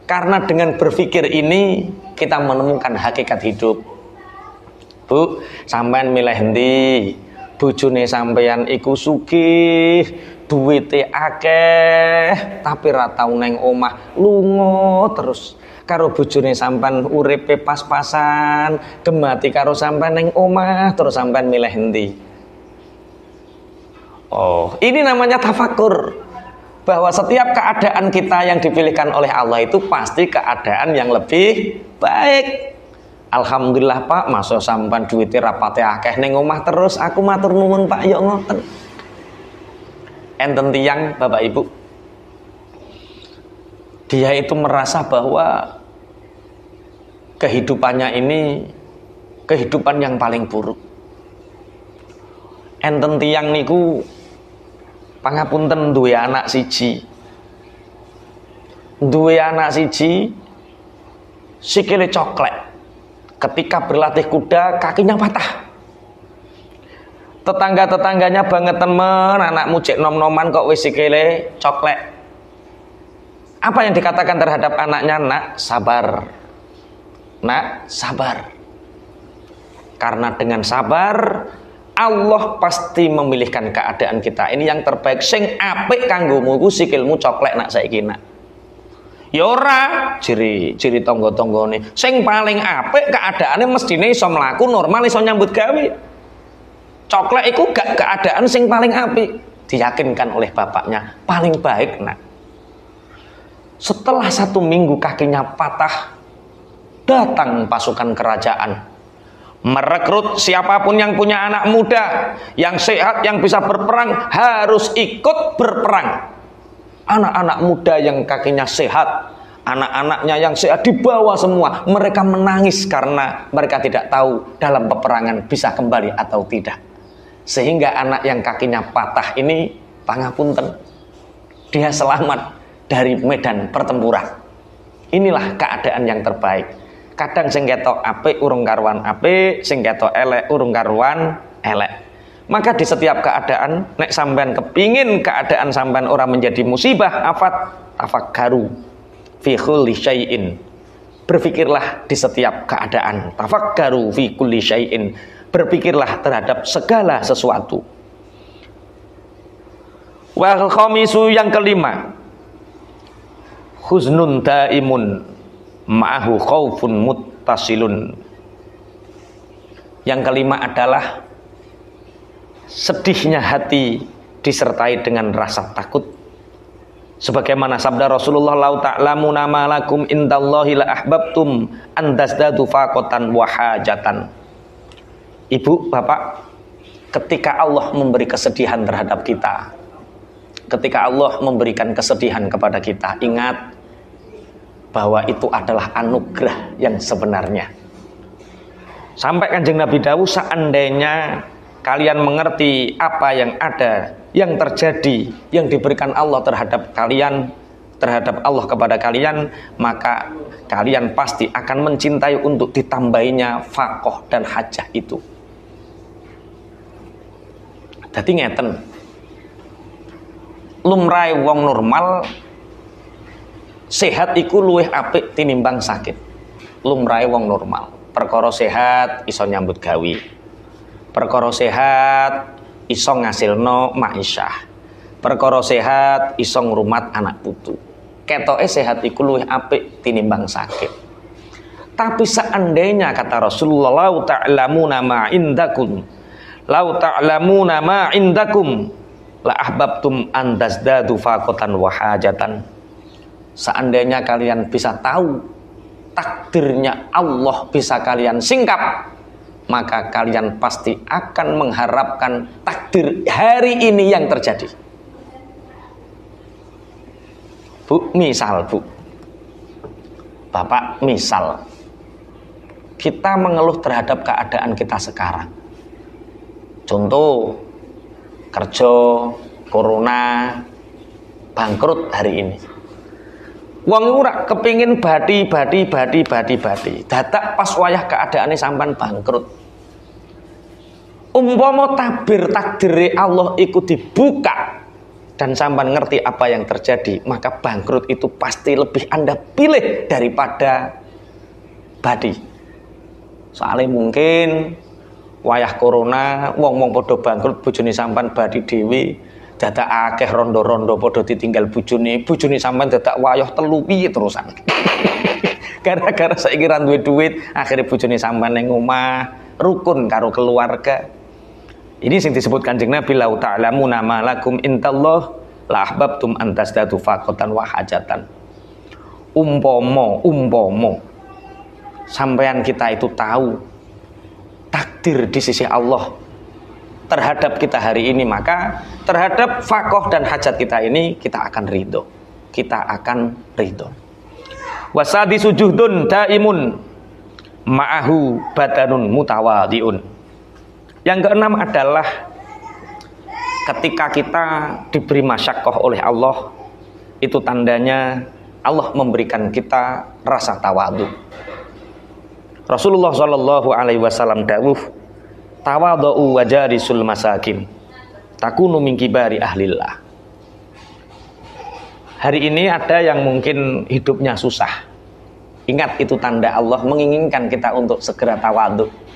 karena dengan berpikir ini kita menemukan hakikat hidup. Bu, sampean milih endi? Bojone sampean iku sugih, duwite akeh, tapi ra tau neng omah, lunga terus. Karo bojone sampean uripe pas-pasan, gemati karo sampean neng omah, terus sampean milih endi? Oh, ini namanya tafakur. Bahwa setiap keadaan kita yang dipilihkan oleh Allah itu pasti keadaan yang lebih baik. Alhamdulillah Pak, masuk sampean duwite rapate akeh ning omah terus, aku matur nuwun Pak, ya ngoten. Enten tiyang Bapak Ibu, dia itu merasa bahwa kehidupannya ini kehidupan yang paling buruk. Enten tiyang niku pangapunten duwe anak siji. Duwe anak siji sikile coklek. Ketika berlatih kuda kakinya patah. Tetangga-tetangganya banget temen, anakmu cek nom-noman kok wis sikile coklek. Apa yang dikatakan terhadap anaknya? Nak, sabar. Nak, sabar. Karena dengan sabar Allah pasti memilihkan keadaan kita. Ini yang terbaik. Sing apik kanggomu iku sikilmu coklek nak saiki nak. Ya ora, ciri tangga-tanggane. Sing paling apik keadaane mestine iso mlaku normal, iso nyambut gawe. Coklek iku gak keadaan sing paling apik. Diyakinkan oleh bapaknya, paling baik nak. Setelah 1 minggu kakinya patah, datang pasukan kerajaan merekrut siapapun yang punya anak muda yang sehat, yang bisa berperang, harus ikut berperang. Anak-anak muda yang kakinya sehat, anak-anaknya yang sehat dibawa semua. Mereka menangis karena mereka tidak tahu dalam peperangan bisa kembali atau tidak. Sehingga anak yang kakinya patah ini, pangapunten, dia selamat dari medan pertempuran. Inilah keadaan yang terbaik. Kadang sing ketok apik urung karuan apik, sing ketok elek urung karuan elek. Maka di setiap keadaan, nek sampean kepingin keadaan sampean ora menjadi musibah, afat, tafakkaru fi kulli syai'in. Berpikirlah di setiap keadaan. Tafakkaru fi kulli syai'in. Berpikirlah terhadap segala sesuatu. Wal khamisu, yang kelima, huznun daimun ma'ahu khaufun muttasilun. Yang kelima adalah sedihnya hati disertai dengan rasa takut. Sebagaimana sabda Rasulullah, "Lau ta'lamuna ma lakum indallahi la ahbabtum an tazdadu faqatan wa hajatan." Ibu, Bapak, ketika Allah memberi kesedihan terhadap kita, ketika Allah memberikan kesedihan kepada kita, ingat bahwa itu adalah anugerah yang sebenarnya. Sampai Kanjeng Nabi dawuh, seandainya kalian mengerti apa yang ada, yang terjadi, yang diberikan Allah terhadap kalian, terhadap Allah kepada kalian, maka kalian pasti akan mencintai untuk ditambahinya faqah dan hajah itu. Dadi ngeten, lumrahe wong normal sehat iku luwih apik tinimbang sakit. Lumrahe wong normal, perkara sehat iso nyambut gawe, perkara sehat iso ngasilno ma'isyah, perkara sehat iso ngrumat anak putu. Ketoke sehat iku luwih apik tinimbang sakit. Tapi seandainya kata Rasulullah, "Lau ta'lamuna ma indakum, lau ta'lamuna ma indakum la ahbabtum an tazdadu faqatan wa hajatan." Seandainya kalian bisa tahu takdirnya Allah bisa kalian singkap, maka kalian pasti akan mengharapkan takdir takdir hari ini yang terjadi. Bu, misal Bu, Bapak, misal kita mengeluh terhadap keadaan kita sekarang. Contoh, kerja, corona, bangkrut hari ini. Wong ora kepingin badi. Dadak pas wayah keadaane sampean bangkrut. Umpama takdir Allah ikut dibuka dan sampean ngerti apa yang terjadi, maka bangkrut itu pasti lebih Anda pilih daripada badi. Soalnya mungkin wayah corona wong padha bangkrut, bojone sampean badi dhewe, dadak akeh rondo-rondo padha ditinggal bojone sampean dadak wayah telu piye terusan. Gara-gara saiki ra duwe duit, akhire bojone sampean ning omah rukun karo keluarga. Ini yang disebut Kanjeng Nabi, lau ta'lamuna ma lakum intallah la ahbabtum an tasdadu faqatan wa hajatan. Umpomo sampean kita itu tahu takdir di sisi Allah terhadap kita hari ini, maka terhadap fakoh dan hajat kita ini kita akan ridho. Wasadi sujuhdun daimun ma'ahu badanun mutawadhi'un. Yang keenam adalah ketika kita diberi masyaqqah oleh Allah, itu tandanya Allah memberikan kita rasa tawadhu. Rasulullah Shallallahu Alaihi Wasallam dawuh, tawadhu wajarisul masakin takunu min kibari ahlillah. Hari ini ada yang mungkin hidupnya susah. Ingat, itu tanda Allah menginginkan kita untuk segera tawadhu.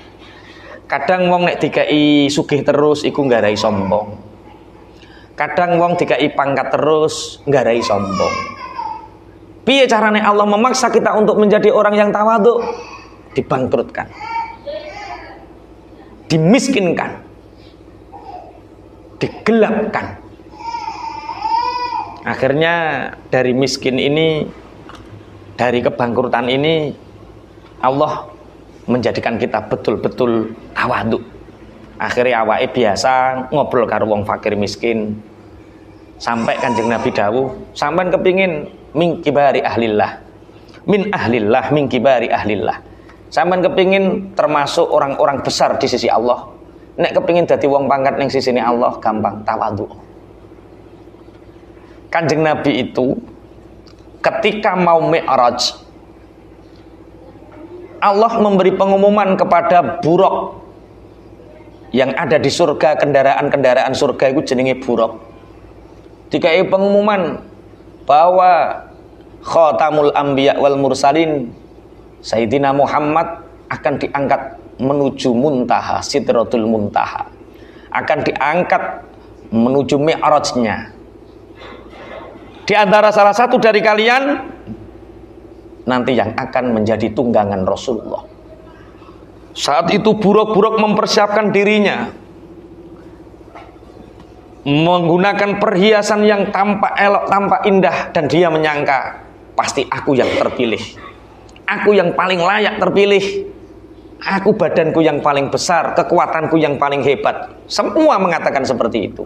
Kadang wong nek dikai sugih terus iku nggarai sombong. Kadang wong dikai pangkat terus nggarai sombong. Piye carane Allah memaksa kita untuk menjadi orang yang tawadhu? Dibangkrutkan, dimiskinkan, digelapkan. Akhirnya dari miskin ini, dari kebangkrutan ini, Allah menjadikan kita betul-betul tawadhu. Akhirnya awake biasa ngobrol karo wong fakir miskin. Sampai Kanjeng Nabi dawuh, sampean kepingin min kibari ahlillah. Min ahlillah, min kibari ahlillah. Sampean kepingin termasuk orang-orang besar di sisi Allah. Nek kepingin dadi wong pangkat ning sisine Allah, gampang tawadhu. Kanjeng Nabi itu ketika mau Mi'raj, Allah memberi pengumuman kepada buruk yang ada di surga, kendaraan-kendaraan surga itu jenenge buruk. Dikai pengumuman bahwa khatamul anbiya wal mursalin Sayyidina Muhammad akan diangkat menuju muntaha, sidratul muntaha, akan diangkat menuju mi'rajnya. Di antara salah satu dari kalian nanti yang akan menjadi tunggangan Rasulullah. Saat itu buruk-buruk mempersiapkan dirinya, menggunakan perhiasan yang tampak elok, tampak indah, dan dia menyangka pasti aku yang terpilih, aku yang paling layak terpilih, aku badanku yang paling besar, kekuatanku yang paling hebat. Semua mengatakan seperti itu.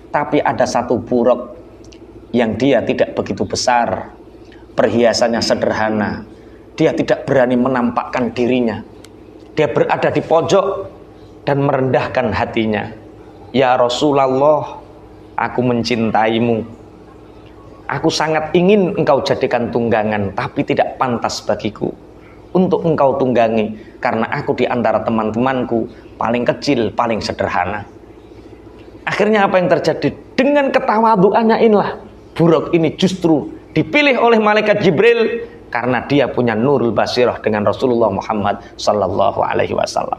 Tapi ada satu buruk yang dia tidak begitu besar, perhiasannya sederhana, dia tidak berani menampakkan dirinya. Dia berada di pojok dan merendahkan hatinya. Ya Rasulullah, aku mencintaimu. Aku sangat ingin engkau jadikan tunggangan, tapi tidak pantas bagiku untuk engkau tunggangi, karena aku di antara teman-temanku paling kecil, paling sederhana. Akhirnya apa yang terjadi? Dengan ketawaduannya inilah buruk ini justru dipilih oleh malaikat Jibril karena dia punya nurul basirah dengan Rasulullah Muhammad sallallahu alaihi wasallam.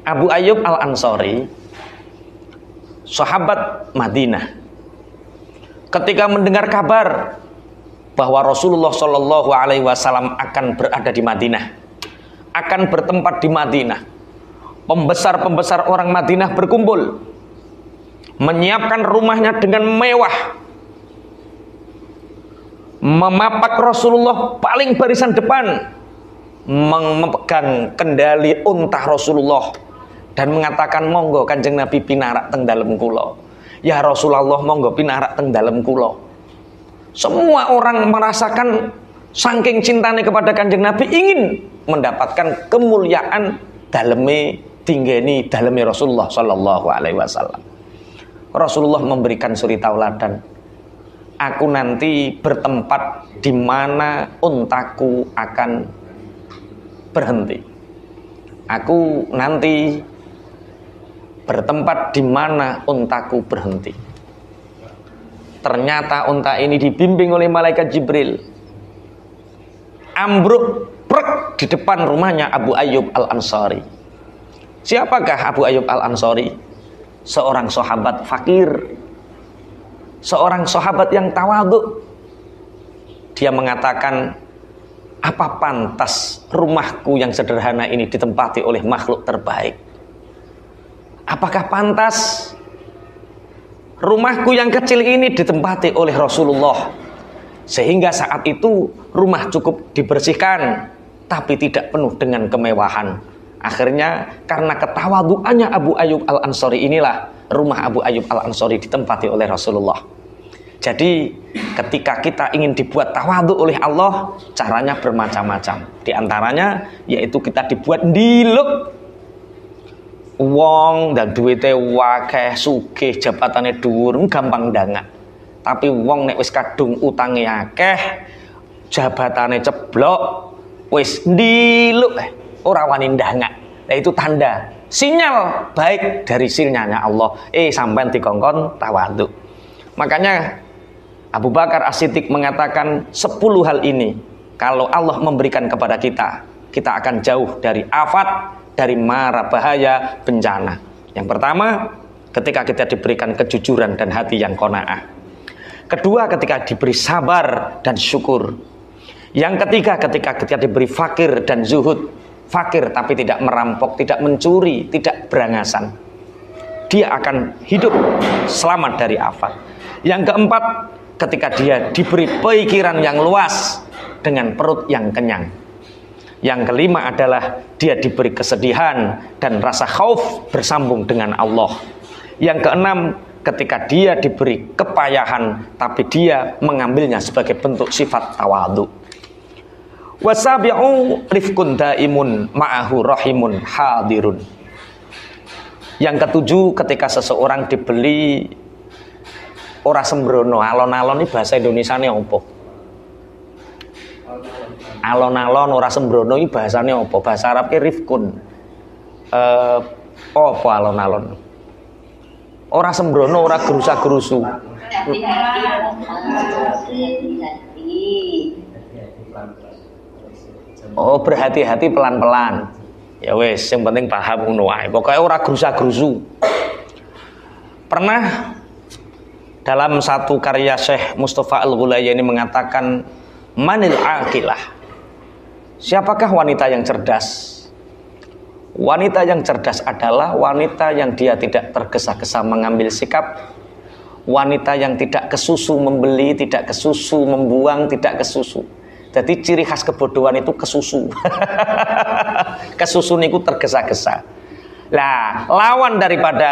Abu Ayyub Al-Ansari, sahabat Madinah, ketika mendengar kabar bahwa Rasulullah sallallahu alaihi wasallam akan berada di Madinah, akan bertempat di Madinah, pembesar-pembesar orang Madinah berkumpul, menyiapkan rumahnya dengan mewah, memapak Rasulullah paling barisan depan, memegang kendali unta Rasulullah, dan mengatakan monggo Kanjeng Nabi pinarak teng dalem kula. Ya Rasulullah monggo pinarak teng dalem kula. Semua orang merasakan saking cintanya kepada Kanjeng Nabi ingin mendapatkan kemuliaan daleme tinggeni daleme Rasulullah sallallahu alaihi wasallam. Rasulullah memberikan suri tauladan. Aku nanti bertempat di mana untaku akan berhenti. Aku nanti bertempat di mana untaku berhenti. Ternyata unta ini dibimbing oleh malaikat Jibril. Ambruk prek di depan rumahnya Abu Ayyub Al-Ansari. Siapakah Abu Ayyub Al-Ansari? Seorang sahabat fakir, seorang sahabat yang tawadhu. Dia mengatakan, apa pantas rumahku yang sederhana ini ditempati oleh makhluk terbaik? Apakah pantas rumahku yang kecil ini ditempati oleh Rasulullah? Sehingga saat itu rumah cukup dibersihkan, tapi tidak penuh dengan kemewahan. Akhirnya karena ketawaduannya Abu Ayyub Al-Ansari inilah rumah Abu Ayyub Al-Ansari ditempati oleh Rasulullah. Jadi ketika kita ingin dibuat tawadhu oleh Allah, caranya bermacam-macam. Di antaranya yaitu kita dibuat ndiluk. Wong dan duwite wakeh sugih jabatane dhuwur gampang ndangak. Tapi wong nek wis kadung utange akeh, jabatane ceblok, wis ndiluk ora wani ndangak. Nah itu tanda, sinyal baik dari sinyalnya Allah. Sampean dikongkon tawadhu. Makanya Abu Bakar As-Siddiq mengatakan 10 hal ini kalau Allah memberikan kepada kita, kita akan jauh dari afat, dari mara bahaya, bencana. Yang pertama, ketika kita diberikan kejujuran dan hati yang qanaah. Kedua, ketika diberi sabar dan syukur. Yang ketiga, ketika kita diberi fakir dan zuhud. Fakir tapi tidak merampok, tidak mencuri, tidak berangasan. Dia akan hidup selamat dari afat. Yang keempat, ketika dia diberi pikiran yang luas dengan perut yang kenyang. Yang kelima adalah dia diberi kesedihan dan rasa khauf bersambung dengan Allah. Yang keenam, ketika dia diberi kepayahan tapi dia mengambilnya sebagai bentuk sifat tawadhu. Wasabi'u rifqun daimun ma'ahu rahimun hadirun. Yang ketujuh, ketika seseorang dibeli ora sembrono. Alon-alon ini bahasa Indonesia ini apa? Alon-alon ora sembrono ini bahasanya apa? Bahasa Arabnya rifkun. Apa alon-alon? Ora sembrono, ora gerusa-gerusu. Oh, berhati-hati pelan-pelan. Ya wes, yang penting paham ngono wae. Pokoke ora gerusa-gerusu. Pernah dalam satu karya Syekh Mustafa Al-Ghulayyani mengatakan, manil aqilah. Siapakah wanita yang cerdas? Wanita yang cerdas adalah wanita yang dia tidak tergesa-gesa mengambil sikap, wanita yang tidak kesusu membeli, tidak kesusu membuang, tidak kesusu. Jadi ciri khas kebodohan itu kesusu. Kesusu niku tergesa-gesa. Lah, lawan daripada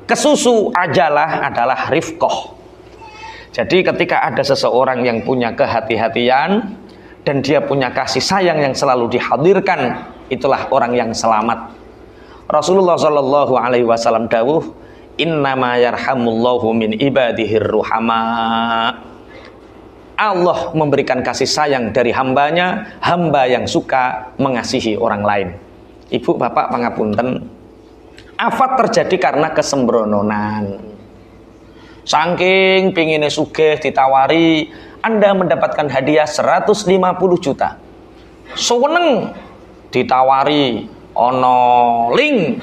kesusu adalah rifqah. Jadi ketika ada seseorang yang punya kehati-hatian dan dia punya kasih sayang yang selalu dihadirkan, itulah orang yang selamat. Rasulullah Shallallahu Alaihi Wasallam dawuh, innama yarhamullahu min ibadihir ruhama. Allah memberikan kasih sayang dari hambanya, hamba yang suka mengasihi orang lain. Ibu bapak pangapunten, afat terjadi karena kesembrononan. Saking pinginnya sugih ditawari, Anda mendapatkan hadiah 150 juta. Seneng ditawari ono link.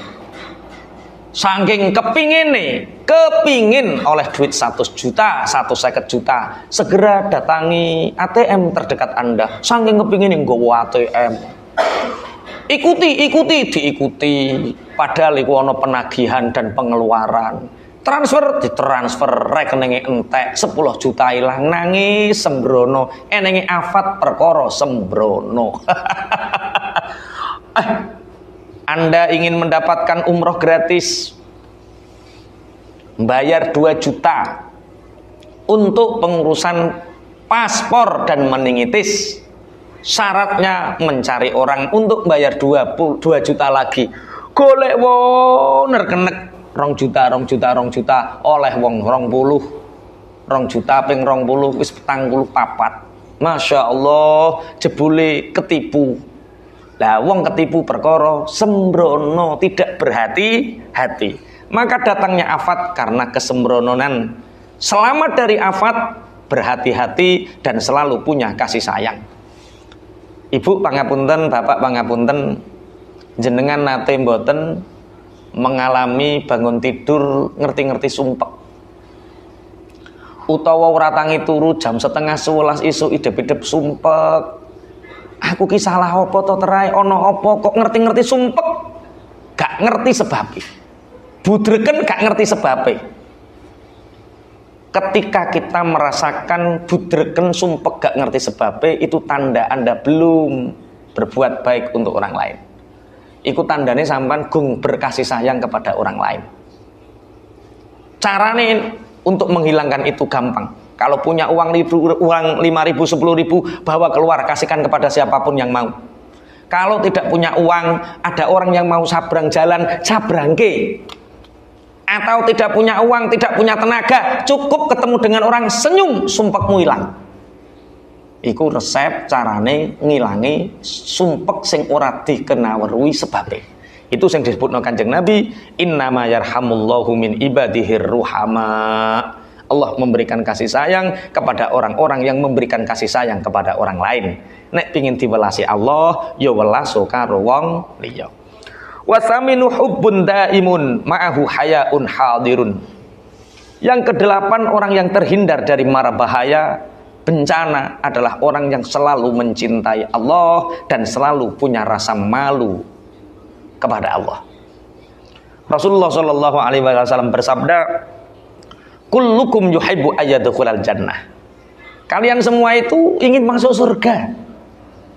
Saking kepingin oleh duit 100 juta, 150 juta, segera datangi ATM terdekat Anda. Saking kepingin nggowo ATM. Diikuti. Padahal iku ono penagihan dan pengeluaran. Ditransfer rekeninge entek 10 juta ilang, nangis sembrono, enenge afat perkara sembrono. Anda ingin mendapatkan umroh gratis, bayar 2 juta untuk pengurusan paspor dan meningitis. Syaratnya mencari orang untuk bayar 2 juta lagi. Golek wong nerkenek 2 juta oleh wong 2 juta ping 20 wis 44. Masya Allah, jebule ketipu. Lah wong ketipu perkara sembrono, tidak berhati-hati. Maka datangnya afat karena kesembrononan. Selamat dari afat, berhati-hati dan selalu punya kasih sayang. Ibu pangapunten, bapak pangapunten, jenengan nate mboten mengalami bangun tidur ngerti-ngerti sumpek, utawa ora tangi turu jam 10:30 isuk idep-idep sumpek. Aku ki salah apa to terai, ana apa kok ngerti-ngerti sumpek, gak ngerti sebabnya, budreken gak ngerti sebabnya. Ketika kita merasakan budreken sumpek gak ngerti sebabnya, itu tanda Anda belum berbuat baik untuk orang lain. Itu tandanya sampean gung berkasih sayang kepada orang lain. Caranya untuk menghilangkan itu gampang. Kalau punya uang 5.000, 10.000, bawa keluar, kasihkan kepada siapapun yang mau. Kalau tidak punya uang, ada orang yang mau sabrang jalan, sabrangke. Atau tidak punya uang, tidak punya tenaga, cukup ketemu dengan orang, senyum, sumpekmu hilang. Iku resep carane ngilangi sumpek sing ora dikenaweruhi sebabe. Itu yang disebut Kanjeng Nabi, innama yarhamullahu min ibadihir ruhama. Allah memberikan kasih sayang kepada orang-orang yang memberikan kasih sayang kepada orang lain. Nek pingin diwelasi Allah, ya welaso karo wong liya. Wasaminu hubbun daimun ma'ahu hayaun hadirun. Yang kedelapan, orang yang terhindar dari mara bahaya, bencana adalah orang yang selalu mencintai Allah dan selalu punya rasa malu kepada Allah. Rasulullah Shallallahu Alaihi Wasallam bersabda, kullukum yuhibbu ayyadkhulal jannah. Kalian semua itu ingin masuk surga.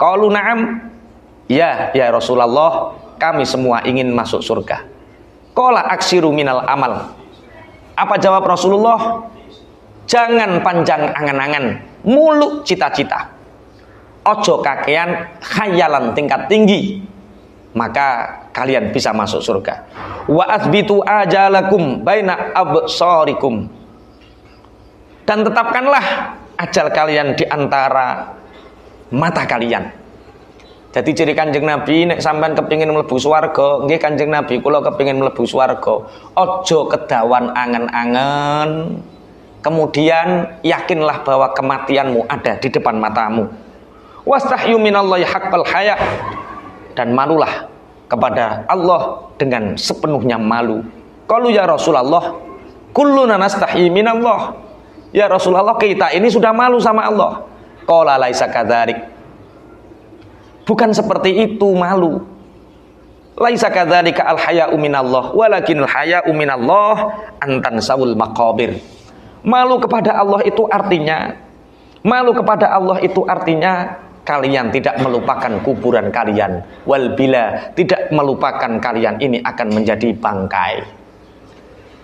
Qalu na'am. Ya Rasulullah, kami semua ingin masuk surga. Qala aksiru minal amal. Apa jawab Rasulullah? Jangan panjang angan-angan, muluk cita-cita. Ojo kakean khayalan tingkat tinggi, maka kalian bisa masuk surga. Wa asbitu ajalakum baina absarikum. Dan tetapkanlah ajal kalian di antara mata kalian. Jadi ciri Kanjeng Nabi, nek sampean kepingin mlebu swarga, nggih Kanjeng Nabi kula kepingin mlebu swarga, aja kedawan angen-angen. Kemudian yakinlah bahwa kematianmu ada di depan matamu. Wastahyu minallahi haqqal haya, dan malulah kepada Allah dengan sepenuhnya malu. Qalu ya Rasulullah, kulluna nastahyi minallah. Ya Rasulullah, kita ini sudah malu sama Allah. Qala laisa kadzalik. Bukan seperti itu malu. Laisa kadzalika al haya'u minallah, walakinal haya'u minallah antan sawul maqabir. Malu kepada Allah itu artinya kalian tidak melupakan kuburan kalian. Wal bila, tidak melupakan kalian ini akan menjadi bangkai.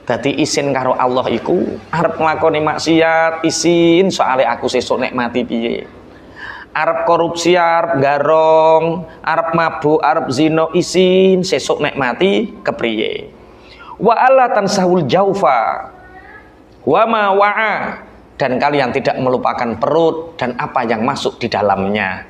Dadi isin karo Allah iku arep nglakoni maksiat, isin soalnya aku sesuk nek mati piye. Arep korupsi, arep garong, arep mabuk, arep zina, isin sesuk nek mati kepriye. Wa alla tansahul jaufa wa ma wa'a, dan kalian tidak melupakan perut dan apa yang masuk di dalamnya.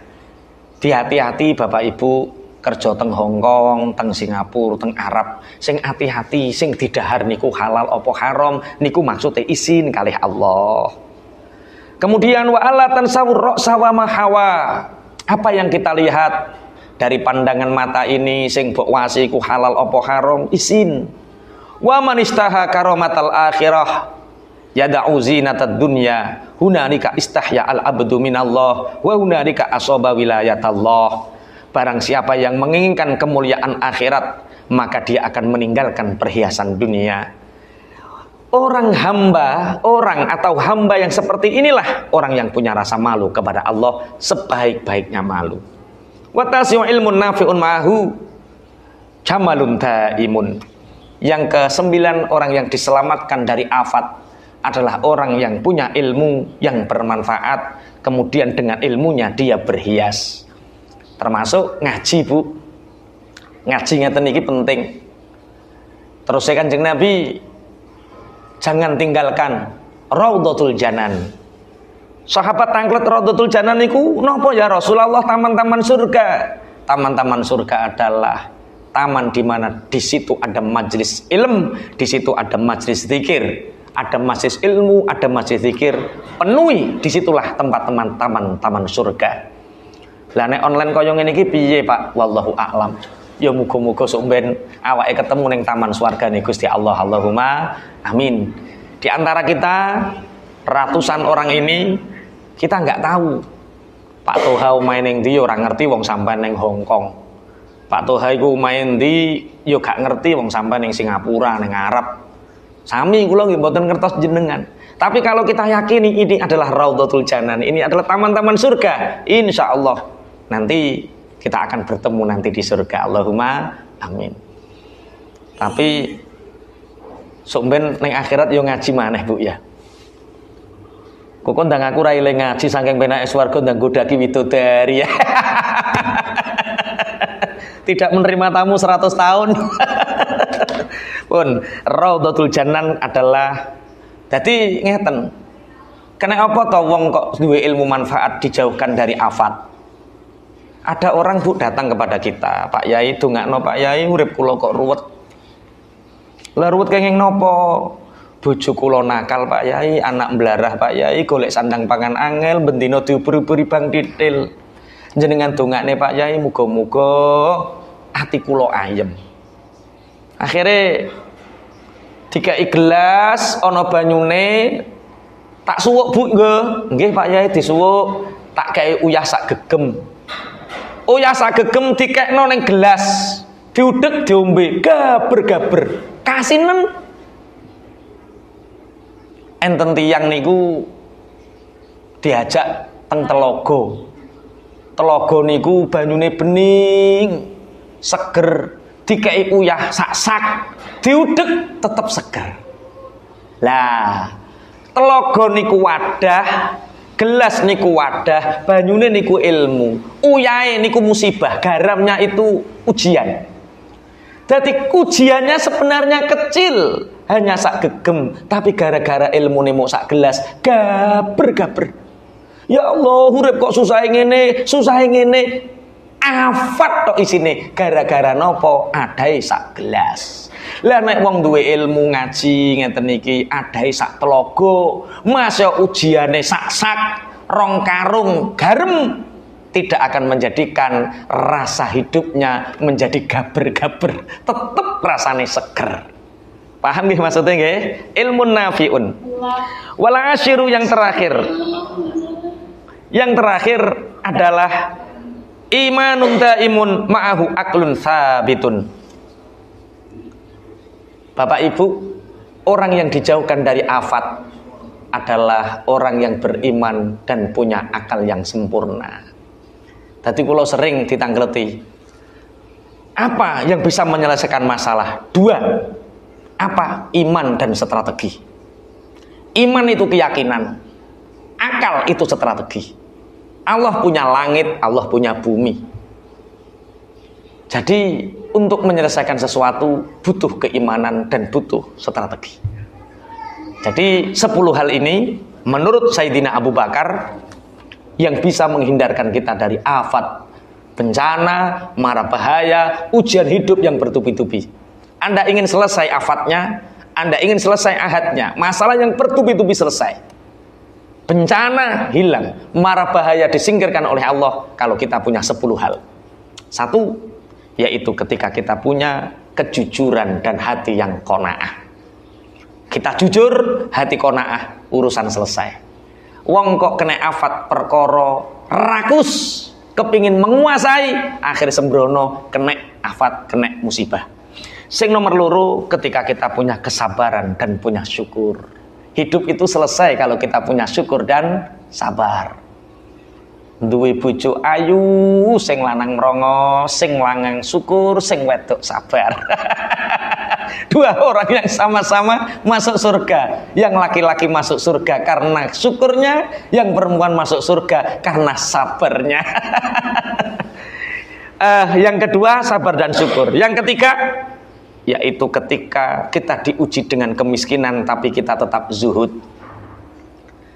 Hati-hati Bapak Ibu kerja teng Hongkong, teng Singapura, teng Arab, sing hati-hati, sing didahar niku halal apa haram, niku maksudnya izin kalih Allah. Kemudian wa alla tansawur ra'sa wa ma hawa. Apa yang kita lihat dari pandangan mata ini sing mbok wasi ku halal apa haram, izin. Wa man istaha karamatal akhirah yada'u zinatad dunya hunalika istahya al abdu minallah wa hunalika asaba wilayatallah. Barang siapa yang menginginkan kemuliaan akhirat, maka dia akan meninggalkan perhiasan dunia. Orang atau hamba yang seperti inilah orang yang punya rasa malu kepada Allah sebaik-baiknya malu. Wa tasi'u ilmun nafi'un ma'ahu jamalun daimun. Yang ke-9 orang yang diselamatkan dari afat adalah orang yang punya ilmu yang bermanfaat, kemudian dengan ilmunya dia berhias. Termasuk ngaji, Bu. Ngaji ngeten iki penting. Terus Kanjeng Nabi, jangan tinggalkan Raudhatul Janan. Sahabat tanglet Raudhatul Janan niku napa ya Rasulullah? Taman-taman surga. Taman-taman surga adalah taman di mana di situ ada majelis ilmu, di situ ada majelis zikir, ada majelis ilmu, ada majelis zikir. Penuhi disitulah tempat taman surga. Lah nek online koyo ngene iki piye, Pak? Wallahu a'lam. Ya muga-muga sok ben awake ketemu ning taman swargane Gusti Allah. Allahumma amin. Di antara kita ratusan orang ini kita nggak tahu Pak Toha main ning ndi ora ngerti wong sampean ning Hong Kong. Pak Toha iku main ndi yo gak ngerti wong sampean ning Singapura, ning Arab. Sami kula nggih mboten ngertos jenengan. Tapi kalau kita yakini ini adalah Raudhatul Janan, ini adalah taman-taman surga, insyaallah nanti kita akan bertemu nanti di surga. Allahumma amin. Tapi sok ben ning akhirat yo ngaji maneh, Bu ya. Kok ndang aku ra eling ngaji saking penake swarga ndang godaki widodari ya. Tidak menerima tamu 100 tahun. Pun Raudhatul Janan adalah jadi ngeten. Kenapa to wong kok duwe ilmu manfaat dijauhkan dari afat? Ada orang, Bu, datang kepada kita, Pak Yai dongakno, Pak Yai urip kula kok ruwet. Lah ruwet kenging napa? Bojo kula nakal, Pak Yai, anak mblarah, Pak Yai, golek sandang pangan angel, bendina diubur-uburi Bang Titil. Jenengan dongakne Pak Yai muga-muga ati kula ayem. Akhire dikai gelas ana banyune, tak suwuk, Bu. Nggih Pak Yai disuwuk, tak kei uyah sak gegem. Uyah sak gegem dikekno ning gelas, diudek diombe, gaber-gaber. Kasinen enten tiyang niku diajak teng telaga. Telaga niku banyune bening, seger, dikei uyah sak-sak, diudek tetep seger. Lah, telaga niku wadah, gelas niku wadah, banyune niku ilmu, uyahe niku musibah, garamnya itu ujian. Jadi ujiannya sebenarnya kecil, hanya sak gegem, tapi gara-gara ilmu nih mau sak gelas, gaber-gaber. Ya Allah, urip kok susah ngene, afat tok isine, gara-gara nopo adahe sak gelas. Lah nek wong duwe ilmu ngaji ngeten iki adahe sak telaga, masya ujiane sak-sak, rong karung garam, tidak akan menjadikan rasa hidupnya menjadi gaber-gaber, tetep rasane seger. Paham nggih maksudnya nggih? Ilmun nafiun. Wal asyiru yang terakhir. Yang terakhir adalah imanun daimun ma'ahu aklun sabitun. Bapak Ibu, orang yang dijauhkan dari afat adalah orang yang beriman dan punya akal yang sempurna. Tadi kalau sering ditanggleti, apa yang bisa menyelesaikan masalah? 2. Apa? Iman dan strategi. Iman itu keyakinan, akal itu strategi. Allah punya langit, Allah punya bumi. Jadi untuk menyelesaikan sesuatu butuh keimanan dan butuh strategi. Jadi 10 hal ini menurut Sayyidina Abu Bakar yang bisa menghindarkan kita dari afat, bencana, mara bahaya, ujian hidup yang bertubi-tubi. Anda ingin selesai afatnya, Anda ingin selesai ahadnya, masalah yang bertubi-tubi selesai. Bencana hilang, mara bahaya disingkirkan oleh Allah kalau kita punya 10 hal. 1, yaitu ketika kita punya kejujuran dan hati yang qanaah. Kita jujur, hati qanaah, urusan selesai. Wong kok kena afat perkara rakus, kepingin menguasai, akhir sembrono kena afat, kena musibah. Sing nomor 2, ketika kita punya kesabaran dan punya syukur. Hidup itu selesai kalau kita punya syukur dan sabar. duwe bojo ayu, sing lanang mrongo, sing lanang syukur, sing wedok sabar. Dua orang yang sama-sama masuk surga. Yang laki-laki masuk surga karena syukurnya, yang perempuan masuk surga karena sabarnya. Yang kedua sabar dan syukur. Yang ketiga yaitu ketika kita diuji dengan kemiskinan tapi kita tetap zuhud.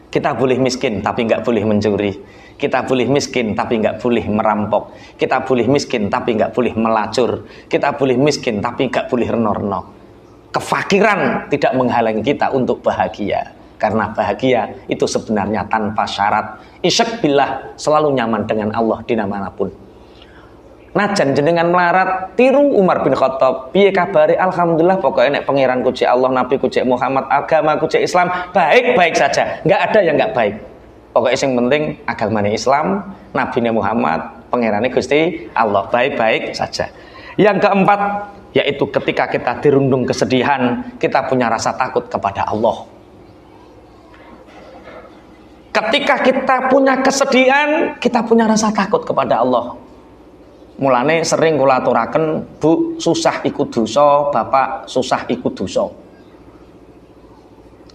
Kita boleh miskin tapi nggak boleh mencuri. Kita boleh miskin tapi nggak boleh merampok. Kita boleh miskin tapi nggak boleh melacur. Kita boleh miskin tapi nggak boleh reno-reno. Kefakiran tidak menghalangi kita untuk bahagia. Karena bahagia itu sebenarnya tanpa syarat. Isyak billah, selalu nyaman dengan Allah di manapun. Najan jenengan melarat tiru Umar bin Khattab, piye kabare? Alhamdulillah, pokoknya nek pangeran kucek Allah, nabi kucek Muhammad, agama kucek Islam, baik-baik saja, nggak ada yang nggak baik. Pokoknya yang penting agamanya Islam, nabinya Muhammad, pangerannya Gusti Allah, baik-baik saja. Yang keempat yaitu ketika kita dirundung kesedihan, kita punya rasa takut kepada Allah. Ketika kita punya kesedihan, kita punya rasa takut kepada Allah. Mulane sering kula aturaken, Bu, susah ikut dosa, Bapak susah ikut dosa.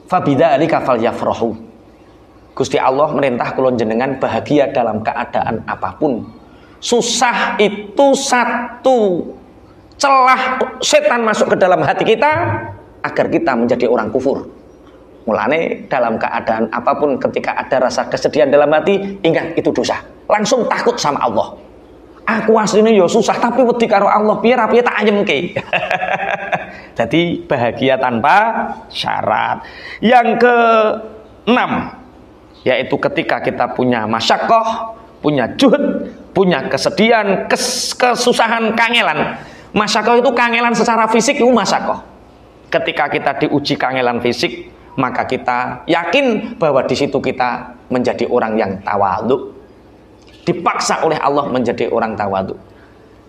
Fabidzalika falyafrahu. Gusti Allah merintah kula jenengan bahagia dalam keadaan apapun. Susah itu satu celah setan masuk ke dalam hati kita agar kita menjadi orang kufur. Mulane dalam keadaan apapun ketika ada rasa kesedihan dalam hati, ingat itu dosa. Langsung takut sama Allah. Aku aslinya ya susah tapi wedi karo Allah, piye ra piye tak ayemke. Jadi bahagia tanpa syarat. Yang ke-6 yaitu ketika kita punya masyaqqah, punya juhud, punya kesedihan, kesusahan, kangelan. Masyaqqah itu kangelan secara fisik itu masyaqqah. Ketika kita diuji kangelan fisik, maka kita yakin bahwa di situ kita menjadi orang yang tawadhu. Dipaksa oleh Allah menjadi orang tawadhu.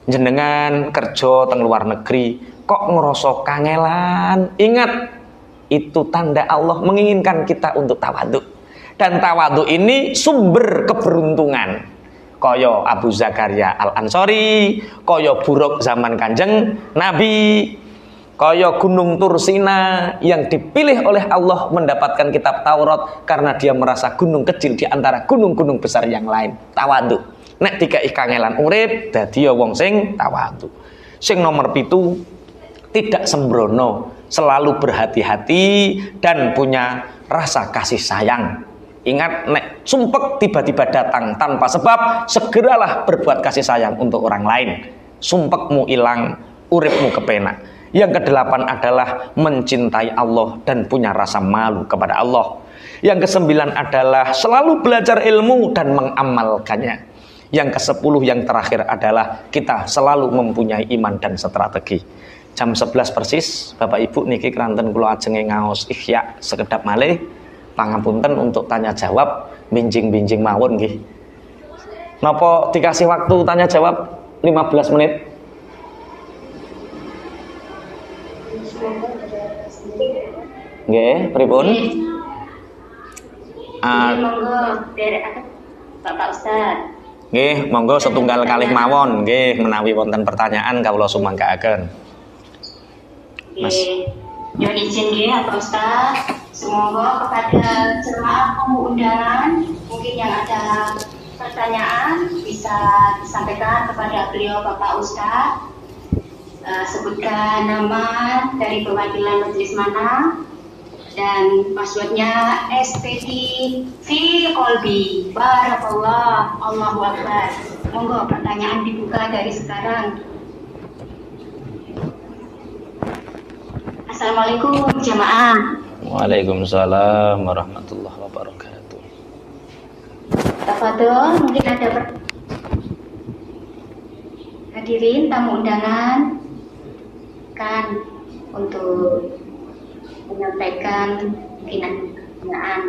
Jenengan kerja teng luar negeri kok ngerasa kangelan, ingat itu tanda Allah menginginkan kita untuk tawadhu. Dan tawadhu ini sumber keberuntungan. Kaya Abu Zakaria Al-Ansori, kaya buruk zaman Kanjeng Nabi, kaya Gunung Tursina yang dipilih oleh Allah mendapatkan kitab Taurat karena dia merasa gunung kecil di antara gunung-gunung besar yang lain. Tawadhu. Nek dikai kangelan urip dadi wong sing tawadhu. Sing nomor 7, tidak sembrono, selalu berhati-hati dan punya rasa kasih sayang. Ingat, nek sumpek tiba-tiba datang tanpa sebab, segeralah berbuat kasih sayang untuk orang lain. Sumpekmu hilang, uripmu kepenak. Yang ke-8 adalah mencintai Allah dan punya rasa malu kepada Allah. Yang ke-9 adalah selalu belajar ilmu dan mengamalkannya. Yang ke-10 yang terakhir adalah kita selalu mempunyai iman dan strategi. Jam 11 persis, Bapak Ibu niki keranten kula ajenge ngaos Ihya sekedap malih. Pangapunten untuk tanya jawab, binjing-binjing mawon nggih. Napa dikasih waktu tanya jawab 15 menit? Nggih, pripun? Monggo derek Bapak Ustaz. Nggih, monggo setunggal kalih mawon nggih menawi wonten pertanyaan kawula sumangkaaken. Mas. Yon izin nggih Bapak Ustaz. Semoga kepada jemaah tamu undangan mungkin yang ada pertanyaan bisa disampaikan kepada beliau Bapak Ustaz. Sebutkan nama dari perwakilan majelis mana dan passwordnya SPT fi Kolbi. Barakallah, Allahu Akbar. Monggo pertanyaan dibuka dari sekarang. Assalamualaikum jemaah. Waalaikumsalam warahmatullahi wabarakatuh. Tafadhol, mungkin ada hadirin tamu undangan kan untuk menyampaikan pertanyaan.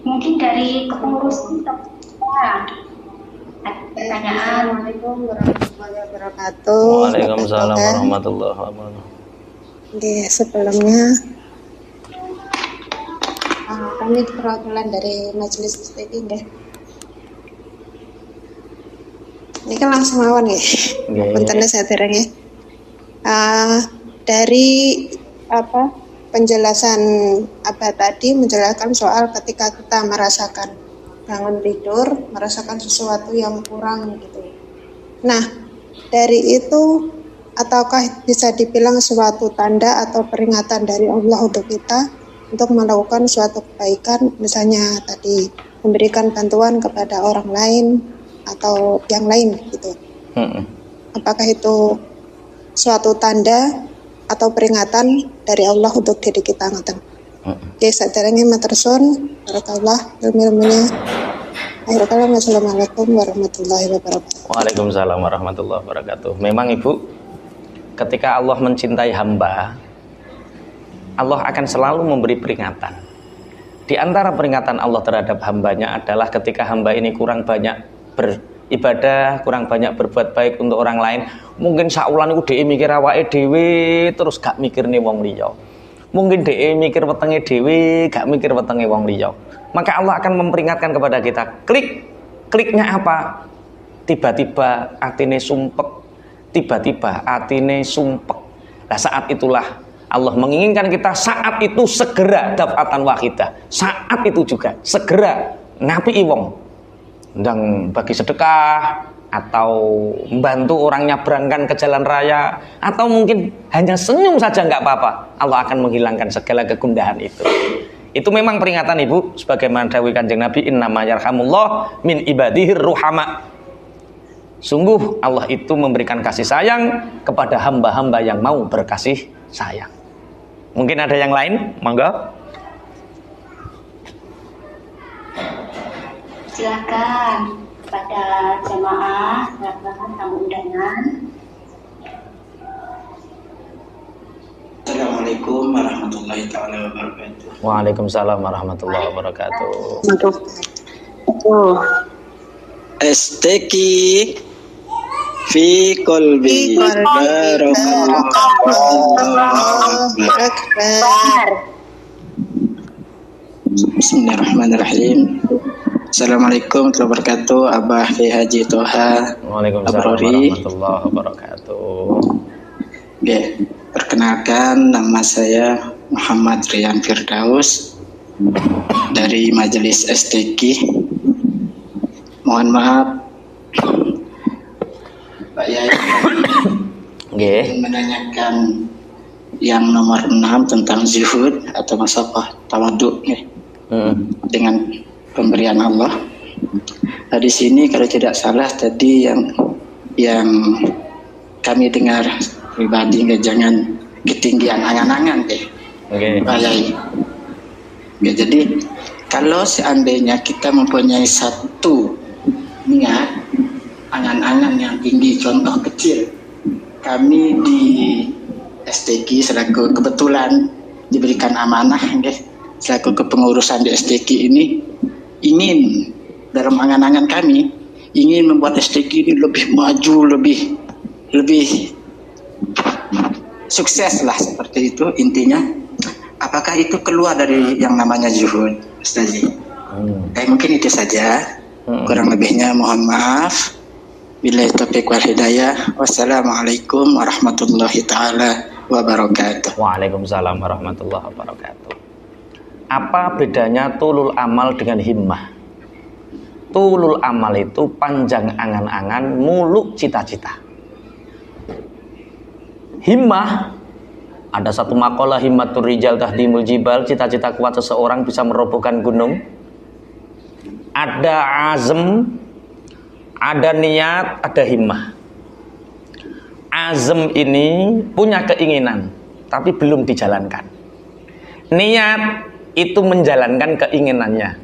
Mungkin dari pengurus kita. Pertanyaan. Assalamualaikum warahmatullahi wabarakatuh. Waalaikumsalam warahmatullahi wabarakatuh. Sebelumnya Kami perwakilan dari Majelis Istiqomah deh. Ini kan langsung awan ya. Punten saya terang ya. Dari penjelasan Abah tadi menjelaskan soal ketika kita merasakan bangun tidur, merasakan sesuatu yang kurang gitu. Nah, dari itu ataukah bisa dibilang suatu tanda atau peringatan dari Allah untuk kita untuk melakukan suatu kebaikan, misalnya tadi memberikan bantuan kepada orang lain atau yang lain gitu. Apakah itu suatu tanda atau peringatan dari Allah untuk diri kita ngoten? Oke, saderenge matur suwun, barakallah ilmu-ilmunya. Assalamualaikum warahmatullahi wabarakatuh. Waalaikumsalam warahmatullahi wabarakatuh. Memang Ibu, ketika Allah mencintai hamba, Allah akan selalu memberi peringatan. Di antara peringatan Allah terhadap hambanya adalah ketika hamba ini kurang banyak beribadah, kurang banyak berbuat baik untuk orang lain, mungkin saulan iku dhek mikir awake dhewe terus gak mikirne wong liya. Mungkin dhek mikir wetenge dhewe, gak mikir wetenge wong liya. Maka Allah akan memperingatkan kepada kita. Kliknya apa? Tiba-tiba atine sumpek. Tiba-tiba atine sumpek. Nah, saat itulah Allah menginginkan kita saat itu segera dafatan wahidah. Saat itu juga segera ngapi wong. Ndang bagi sedekah atau membantu orang nyabrangkan ke jalan raya, atau mungkin hanya senyum saja nggak apa-apa. Allah akan menghilangkan segala kegundahan itu. Itu memang peringatan Ibu, sebagaimana dawuh Kanjeng Nabi, innama yarhamullah min ibadihir ruhama. Sungguh Allah itu memberikan kasih sayang kepada hamba-hamba yang mau berkasih sayang. Mungkin ada yang lain, monggo. Silakan pada jamaah, silakan tamu undangan. Assalamualaikum warahmatullahi taala wabarakatuh. Waalaikumsalam warahmatullahi wabarakatuh. Esteki fi qalbi Bismillahirrahmanirrahim. Assalamualaikum warahmatullahi wabarakatuh. Abah Haji Toha. Waalaikumsalam warahmatullahi wabarakatuh. Oke, perkenalkan nama saya Muhammad Rian Firdaus dari Majelis STQ. Mohon maaf Pak Yai menanyakan yang nomor 6 tentang zuhud atau masafah tawaduk dengan pemberian Allah. Nah, di sini kalau tidak salah tadi yang kami dengar pribadi, jangan ketinggian angan-angan deh. Pak Yai. Ya, jadi kalau seandainya kita mempunyai satu niat angan-angan yang tinggi, contoh kecil, kami di STQ selaku kebetulan diberikan amanah selaku kepengurusan di STQ ini, ingin dalam angan-angan kami ingin membuat STQ ini lebih maju, lebih sukses lah, seperti itu intinya. Apakah itu keluar dari yang namanya zuhud, Ustaz? Mungkin itu saja. Kurang lebihnya mohon maaf. Billahi taufiq wal hidayah. Wassalamualaikum warahmatullahi taala wabarakatuh. Waalaikumsalam warahmatullahi wabarakatuh. Apa bedanya tulul amal dengan himmah? Tulul amal itu panjang angan-angan, muluk cita-cita. Himmah, ada satu makalah, himmatur rijal tahdimul jibal, cita-cita kuat seseorang bisa merobohkan gunung. Ada azm, ada niat, ada himmah. Azm ini punya keinginan tapi belum dijalankan. Niat itu menjalankan keinginannya.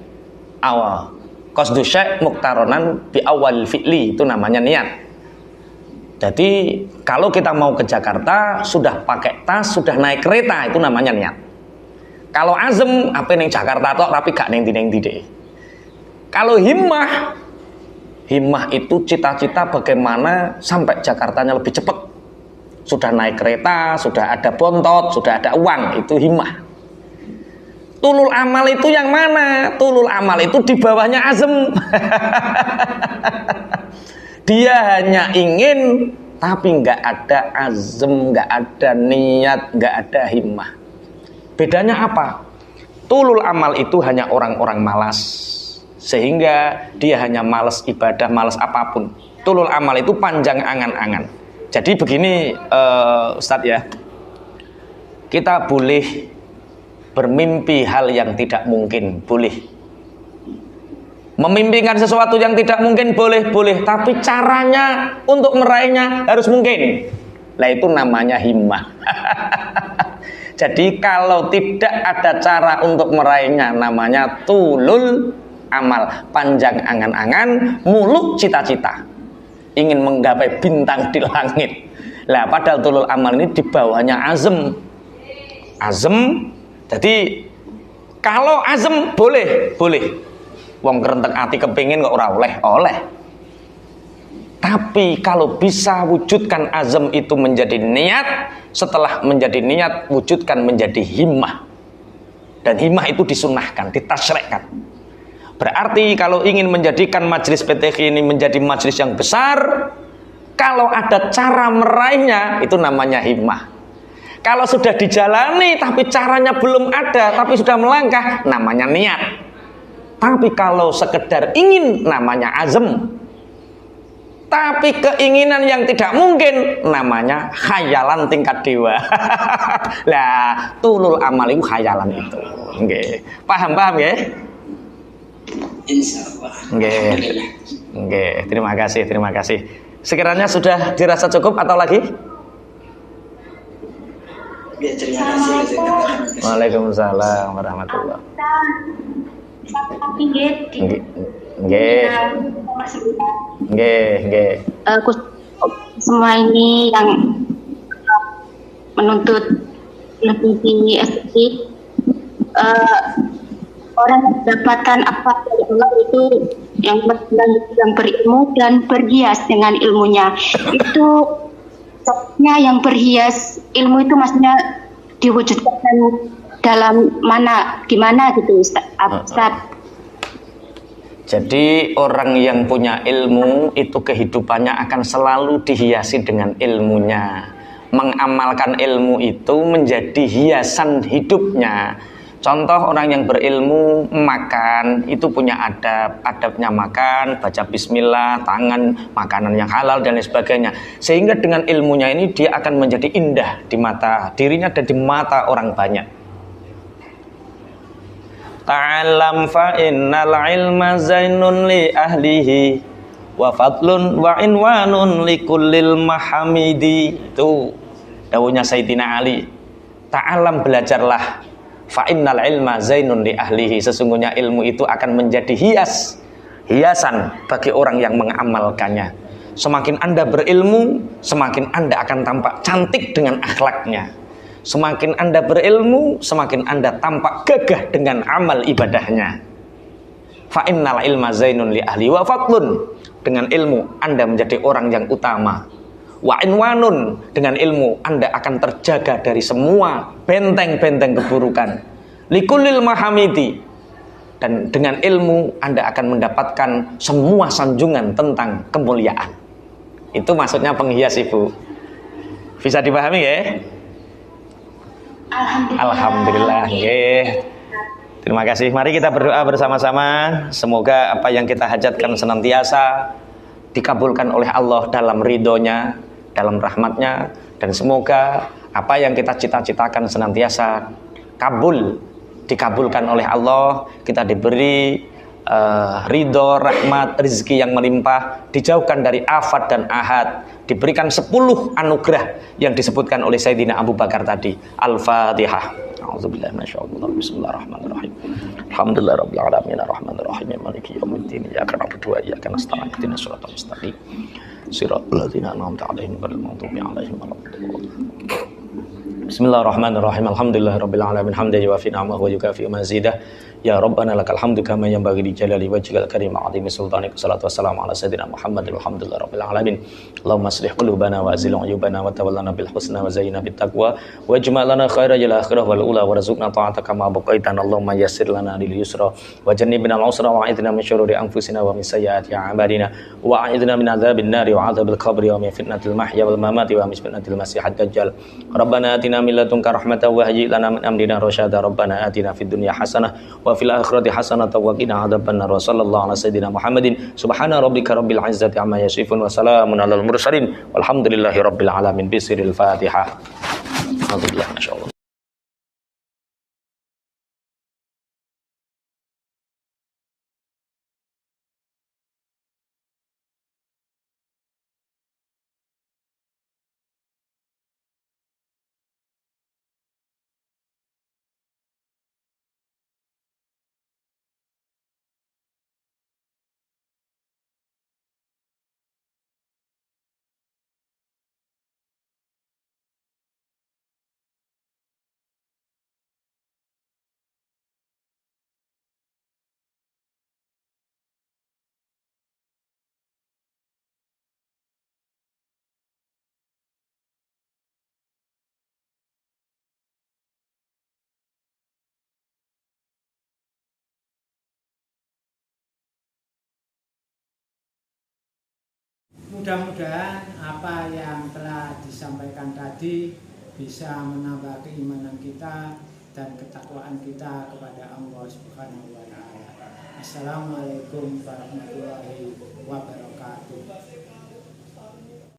Awal qasdu syai' muqtaronan bi awal fi'li, itu namanya niat. Jadi kalau kita mau ke Jakarta sudah pakai tas, sudah naik kereta, itu namanya niat. Kalau azm apa ning Jakarta tok tapi gak ning ndi deh. Kalau himmah itu cita-cita bagaimana sampai Jakartanya lebih cepat. Sudah naik kereta, sudah ada bontot, sudah ada uang, itu himmah. Tulul amal itu yang mana? Tulul amal itu di bawahnya azm. Dia hanya ingin, tapi nggak ada azm, nggak ada niat, nggak ada himmah. Bedanya apa? Tulul amal itu hanya orang-orang malas, sehingga dia hanya malas ibadah, malas apapun. Tulul amal itu panjang angan-angan. Jadi begini Ustadz ya, kita boleh bermimpi hal yang tidak mungkin, boleh. Memimpikan sesuatu yang tidak mungkin boleh, tapi caranya untuk meraihnya harus mungkin. Nah itu namanya himmah. Jadi kalau tidak ada cara untuk meraihnya, namanya tulul amal, panjang angan-angan, muluk cita-cita, ingin menggapai bintang di langit. Lah padahal tulul amal ini di bawahnya azm. Jadi kalau azm boleh. Wong kerentek ati kepingin kok ora oleh. Tapi kalau bisa wujudkan azm itu menjadi niat, setelah menjadi niat wujudkan menjadi himmah. Dan himmah itu disunnahkan, ditasyri'kan. Berarti kalau ingin menjadikan majelis PTQ ini menjadi majelis yang besar, kalau ada cara meraihnya, itu namanya himmah. Kalau sudah dijalani tapi caranya belum ada, tapi sudah melangkah, namanya niat. Tapi kalau sekedar ingin, namanya azm. Tapi keinginan yang tidak mungkin, namanya khayalan tingkat dewa. Lah, tulul amal itu khayalan itu. Nggih. Paham ya? Insyaallah. Nggih. Terima kasih. Sekiranya sudah dirasa cukup atau lagi? Terima kasih. Waalaikumsalam warahmatullahi Nggih. Semua ini yang menuntut lebih estetik, orang yang mendapatkan apa dari Allah itu yang berilmu dan berhias dengan ilmunya. Itu maksudnya yang berhias ilmu itu maksudnya diwujudkan dalam gimana gitu Ustaz. Jadi orang yang punya ilmu itu kehidupannya akan selalu dihiasi dengan ilmunya. Mengamalkan ilmu itu menjadi hiasan hidupnya. Contoh orang yang berilmu makan itu punya adabnya makan, baca bismillah, tangan, makanan yang halal dan lain sebagainya. Sehingga dengan ilmunya ini dia akan menjadi indah di mata dirinya dan di mata orang banyak. Ta'allam fa innal ilma zainun li ahlihi wa fadlun wa inwanun li kullil mahamidi. Itu dawuhnya Sayyidina Ali. Ta'allam, belajarlah, fa innal ilma zainun li ahlihi. Sesungguhnya ilmu itu akan menjadi hiasan bagi orang yang mengamalkannya. Semakin Anda berilmu, semakin Anda akan tampak cantik dengan akhlaknya. Semakin Anda berilmu, semakin Anda tampak gagah dengan amal ibadahnya. Fa innal ilma zainun li ahli wa fadlun. Dengan ilmu Anda menjadi orang yang utama. Wa inwanun, dengan ilmu Anda akan terjaga dari semua benteng-benteng keburukan. Likulil mahamidi, dan dengan ilmu Anda akan mendapatkan semua sanjungan tentang kemuliaan. Itu maksudnya penghias, Ibu. Bisa dipahami ya? Alhamdulillah. Terima kasih. Mari kita berdoa bersama-sama. Semoga apa yang kita hajatkan senantiasa dikabulkan oleh Allah dalam ridhonya, dalam rahmatnya, dan semoga apa yang kita cita-citakan senantiasa dikabulkan oleh Allah. Kita diberi ridho, rahmat, rezeki yang melimpah, dijauhkan dari afat dan ahad, diberikan 10 anugerah yang disebutkan oleh Sayyidina Abu Bakar tadi. Al-Fatihah. A'udzubillahi minasyaitonir rajim. Bismillahirrahmanirrahim. Alhamdulillahirabbil alamin arrahmanirrahim maliki yaumiddin. Iyyaka na'budu wa iyyaka nasta'in. Ihdinas siratal mustaqim. Siratal ladzina an'amta 'alaihim ghairil maghdubi 'alaihim waladdallin. Bismillahirrahmanirrahim. Alhamdulillahirabbil alamin. Hamdan yuwafi ni'amahu wa yukafi mazidah. Ya Rabbana lakal hamdu kama yanbaghi li jalali wajhikal karim wa 'azimi sultanik. Wassalatu wassalamu ala sayyidina Muhammadin walhamdulillahirabbil alamin. Allahumma aslih qulubana wa azil 'uyubana wa tawallana bil husna wa zayyina bit taqwa waj'al lana khairal akhirah wal ula warzuqna ta'ataka ma baqaitana. Allahumma yassir lana lil yusra wa jannibna al usra wa a'idna min syururi anfusina wa min sayyiati a'malina wa a'idna min adzabil nari wa adzabil qabri wa min fitnatil mahya wal mamati wa min fitnatil masiihad dajjal. Rabbana atina min ladunka rahmatan wa hayyi lana min amrina rasyada. Rabbana atina fid dunya hasanah wa fil akhirati hasanah wa qina adzabannar. Sallallahu ala sayyidina Muhammadin. Subhana rabbika rabbil izzati amma yasifun wa salamun alal mursalin walhamdulillahi rabbil alamin. Bisiril Fatihah. Alhamdulillah, masyaallah. Mudah-mudahan apa yang telah disampaikan tadi bisa menambah keimanan kita dan ketakwaan kita kepada Allah Subhanahu wa taala. Assalamualaikum warahmatullahi wabarakatuh.